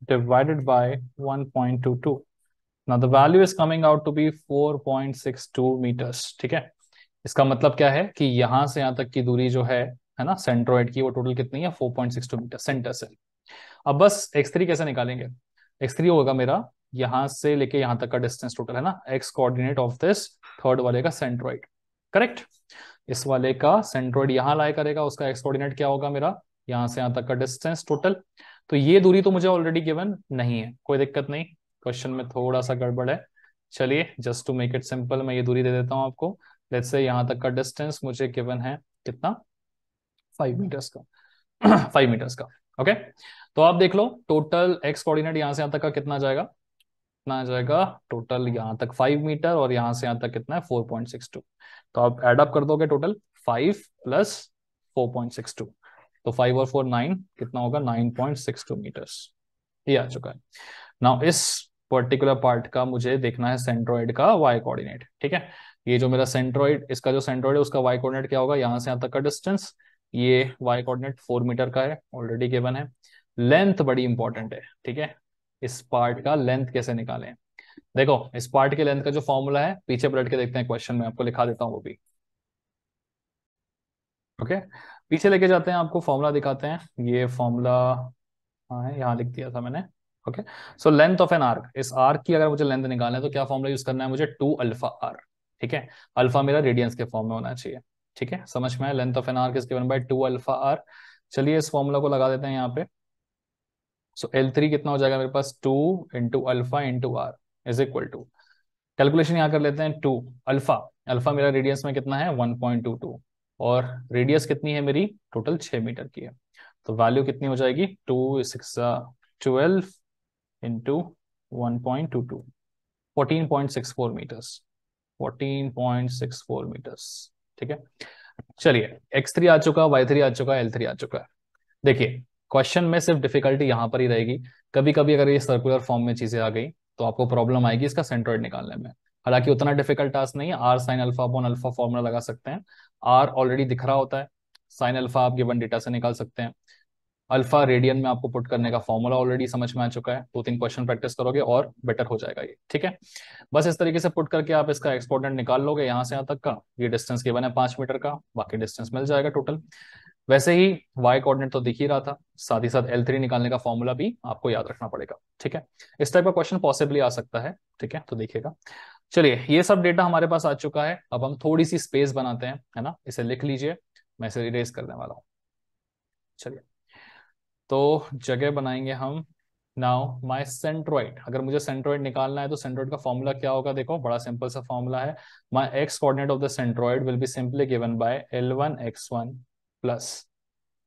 divided by 1.22. Now the value is coming out to be 4.62 meters, ठीक है। इसका मतलब क्या है कि यहां से यहां तक की दूरी जो है ना सेंट्रोइड की, वो टोटल कितनी है 4.62 मीटर सेंटर से। अब बस x3 कैसे निकालेंगे, x3 होगा मेरा यहां से लेके यहां तक का डिस्टेंस टोटल, है ना, x coordinate of this third वाले का सेंट्रोइड, करेक्ट। इस वाले का सेंट्रोइड यहां लाई करेगा, उसका x कोऑर्डिनेट क्या होगा मेरा, यहां से यहां तक का डिस्टेंस टोटल। तो ये दूरी तो मुझे ऑलरेडी गिवन नहीं है, कोई दिक्कत नहीं, क्वेश्चन में थोड़ा सा गड़बड़ है। चलिए just to make it simple मैं ये दूरी दे देता हूं आपको। लेट्स से यहां तक का डिस्टेंस मुझे गिवन है कितना, 5 मीटर्स का 5 मीटर्स का, ओके। तो आप देख लो टोटल एक्स कोऑर्डिनेट यहां से यहां तक का कितना जाएगा, कितना आ जाएगा टोटल, यहां तक 5 मीटर और यहां से यहां तक कितना है 4.62। तो आप एड अप कर दोगे टोटल 5 प्लस 4.62, तो 5 और 4 9, कितना होगा 9.62 मीटर्स, ये आ चुका है। नाउ इस पर्टिकुलर पार्ट का मुझे देखना है सेंट्रोइड का वाई कोऑर्डिनेट, ठीक है। ये जो मेरा सेंट्रोइड, इसका जो सेंट्रोइड है उसका वाई कोऑर्डिनेट क्या होगा, यहां से यहां तक का डिस्टेंस, ये वाई कोऑर्डिनेट 4 मीटर का है, ऑलरेडी गिवन है। लेंथ बड़ी इंपॉर्टेंट है, ठीक है, इस पार्ट का लेंथ कैसे निकालें। देखो इस पार्ट के लेंथ का जो फॉर्मूला है, पीछे पलट के देखते हैं क्वेश्चन में, आपको लिखा देता हूं वो भी, ओके। पीछे लेके जाते हैं, आपको फॉर्मूला दिखाते हैं। ये फॉर्मूला हाँ है, यहाँ लिख दिया था मैंने, okay. So length of an arc, इस आर्क की अगर मुझे लेंथ निकालना है तो क्या फॉर्मूला यूज करना है मुझे, 2 अल्फा आर, ठीक है। अल्फा मेरा रेडियंस के फॉर्म में होना चाहिए, ठीक है, समझ में आया। Length of an arc is given by 2 alpha R. चलिए इस फॉर्मूला को लगा देते हैं यहाँ पे। सो L3 कितना हो जाएगा मेरे पास, 2 into alpha into R is equal to, calculation यहाँ कर लेते हैं, 2 अल्फा, अल्फा मेरा रेडियस में कितना है 1.22, और रेडियस कितनी है मेरी टोटल 6 मीटर की है। तो वैल्यू कितनी हो जाएगी, 2 6 12 इंटू 1.22, 14.64 मीटर्स, 14.64 मीटर्स, ठीक है। चलिए x3 आ चुका, y3 आ चुका, L3 आ चुका है। देखिए क्वेश्चन में सिर्फ डिफिकल्टी यहां पर ही रहेगी, कभी कभी अगर ये सर्कुलर फॉर्म में चीजें आ गई तो आपको प्रॉब्लम आएगी इसका सेंट्रोइड निकालने में। हालांकि उतना डिफिकल्ट टास्क नहीं है, r sign alpha upon alpha formula लगा सकते हैं, r ऑलरेडी दिख रहा होता है, साइन अल्फा आप गिवन डेटा से निकाल सकते हैं, अल्फा रेडियन में आपको पुट करने का फॉर्मूला ऑलरेडी समझ में आ चुका है, 2-3 क्वेश्चन प्रैक्टिस करोगे और बेटर हो जाएगा ये, ठीक है। बस इस तरीके से पुट करके आप इसका एक्सपोर्टेंट निकाल लोगे, यहां से यहां तक का ये डिस्टेंस गिवन है 5 मीटर का, बाकी डिस्टेंस मिल जाएगा टोटल। वैसे ही वाई कोऑर्डिनेट तो दिख ही रहा था, साथ ही साथ L3 निकालने का फॉर्मूला भी आपको याद रखना पड़ेगा, ठीक है। इस टाइप का क्वेश्चन पॉसिबली आ सकता है, ठीक है, तो देखिएगा। चलिए ये सब डेटा हमारे पास आ चुका है, अब हम थोड़ी सी स्पेस बनाते हैं, है ना, इसे लिख लीजिए, मैं इसे इरेज करने वाला हूँ। चलिए तो जगह बनाएंगे हम। नाउ माय सेंट्रोइड, अगर मुझे सेंट्रोइड निकालना है तो सेंट्रोइड का फॉर्मूला क्या होगा, देखो बड़ा सिंपल सा फॉर्मूला है। My ex coordinate of the centroid will be simply given by L1 x1 plus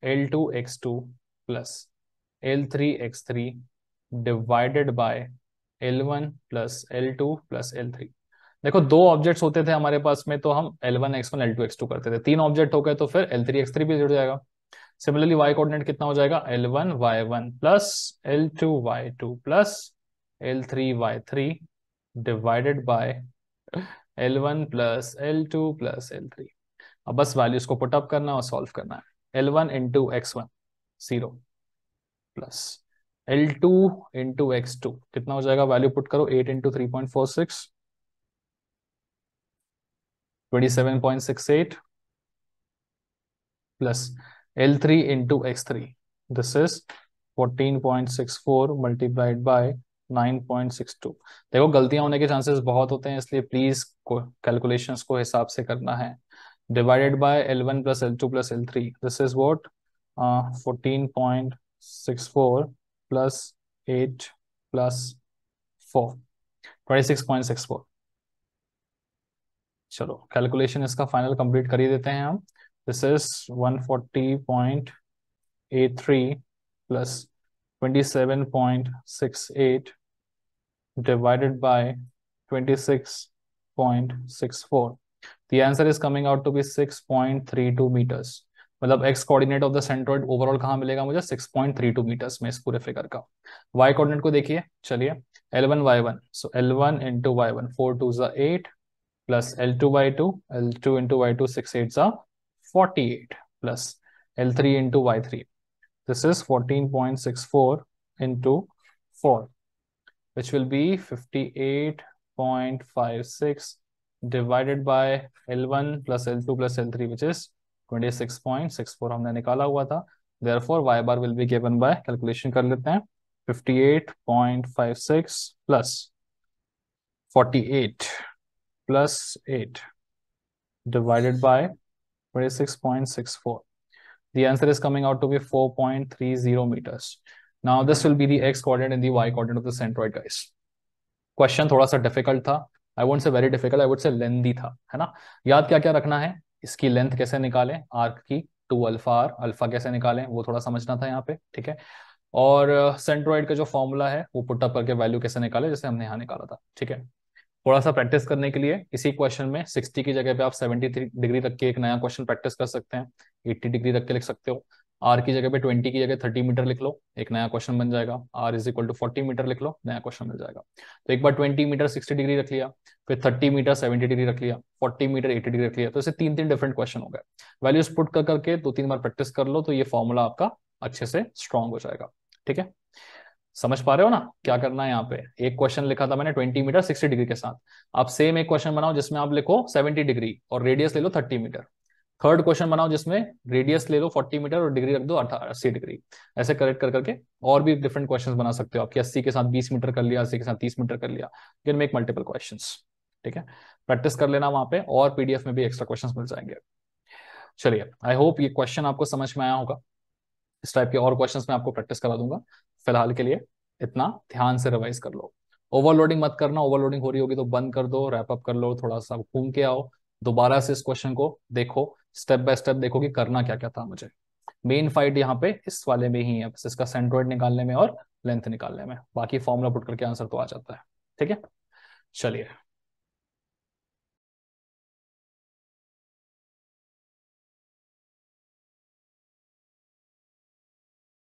L2 x2 plus L3 x3 divided by L1 plus L2 plus L3। देखो दो ऑब्जेक्ट्स होते थे हमारे पास में, तो हम L1 x1 L2 x2 करते थे, तीन ऑब्जेक्ट हो गए तो फिर L3 x3 भी जुड़ जाएगा। सिमिलरली y कोऑर्डिनेट कितना हो जाएगा, L1 y1 plus L2 y2 plus L3 y3 divided by L1 plus L2 plus L3। अब बस वैल्यूज को पुट अप करना और सॉल्व करना है। L1 into x1 0 plus L2 into x2 कितना हो जाएगा, वैल्यू पुट करो, 8 into 3.46 27.68 plus L3 into x3 this is 14.64 multiplied by 9.62। देखो गलतियां होने के चांसेस बहुत होते हैं, इसलिए प्लीज कैलकुलेशंस को हिसाब से करना है। Divided by L1 plus L2 plus L3 this is what 14.64 plus 8 plus 4 26.64। चलो कैलकुलेशन इसका फाइनल कंप्लीट कर ही देते हैं हम। This is 140.64 A3 plus 27.68 divided by 26.64. The answer is coming out to be 6.32 meters. मतलब x coordinate of the centroid overall कहाँ मिलेगा मुझे 6.32 मीटर्स में इस पूरे फिगर का। वाई कोऑर्डिनेट को देखिए, चलिए L1 Y1, सो L1 इंटू Y1 4 2 ज़ा 8 plus L2 Y2, L2 into Y2 6 8 ज़ा 48 plus L3 into Y3, this is 14.64 into 4, which will be 58.56 divided by L1 plus L2 plus L3, which is 26.64 हमने निकाला हुआ था। Therefore y bar will be given by, calculation कर लेते हैं, 58.56 plus 48 plus 8 divided by 26.64. The answer is coming out to be 4.30 meters. Now this will be the x coordinate and the y coordinate of the centroid, guys. Question थोड़ा सा difficult था, I won't say very difficult, I would say lengthy था, है ना। याद क्या क्या रखना है, इसकी लेंथ कैसे निकालें, आर्क की 2 अल्फा आर, अल्फा कैसे निकालें वो थोड़ा समझना था यहाँ पे, ठीक है। और सेंट्रोइड का जो फॉर्मूला है वो पुट अप करके वैल्यू कैसे निकाले, जैसे हमने यहाँ निकाला था, ठीक है। थोड़ा सा प्रैक्टिस करने के लिए इसी क्वेश्चन में 60 की जगह पे आप 73 डिग्री रख के एक नया क्वेश्चन प्रैक्टिस कर सकते हैं, 80 डिग्री रख के लिख सकते हो, आर की जगह पे 20 की जगह 30 मीटर लिख लो, एक नया क्वेश्चन बन जाएगा, R is equal to 40 metre लिख लो, नया क्वेश्चन मिल जाएगा। तो एक बार 20 मीटर 60 डिग्री रख लिया, फिर 30 मीटर 70 डिग्री रख लिया, 40 मीटर 80 डिग्री रख लिया, तो इसे 3 डिफरेंट क्वेश्चन हो गए। वैल्यूज पुट कर करके 2-3 बार प्रैक्टिस कर लो तो ये फॉर्मूला आपका अच्छे से स्ट्रॉन्ग हो जाएगा, ठीक है। समझ पा रहे हो ना क्या करना है। यहाँ पे एक क्वेश्चन लिखा था मैंने 20 मीटर 60 डिग्री के साथ, आप सेम एक क्वेश्चन बनाओ जिसमें आप लिखो 70 डिग्री और रेडियस ले लो 30 मीटर, थर्ड क्वेश्चन बनाओ जिसमें रेडियस ले लो 40 मीटर और डिग्री रख दो 80 डिग्री, ऐसे करेक्ट कर करके और भी डिफरेंट क्वेश्चंस बना सकते हो। आपकी 80 के साथ 20 मीटर कर लिया, 80 के साथ 30 मीटर कर लिया, कैन मेक मल्टीपल क्वेश्चंस, ठीक है। प्रैक्टिस कर लेना वहां पे, और पीडीएफ में भी एक्स्ट्रा क्वेश्चंस मिल जाएंगे। चलिए, आई होप ये क्वेश्चन आपको समझ में आया होगा। इस टाइप के और क्वेश्चंस मैं आपको प्रैक्टिस करा दूंगा, फिलहाल के लिए इतना ध्यान से रिवाइज कर लो। ओवरलोडिंग मत करना, ओवरलोडिंग हो रही होगी तो बंद कर दो, रैप अप कर लो, थोड़ा सा घूम के आओ, दोबारा से इस क्वेश्चन को देखो, स्टेप बाय स्टेप देखो कि करना क्या क्या था मुझे। मेन फाइट यहाँ पे इस वाले में ही है, बस इसका सेंट्रोइड निकालने में और लेंथ निकालने में, बाकी फॉर्मूला पुट करके आंसर तो आ जाता है, ठीक है। चलिए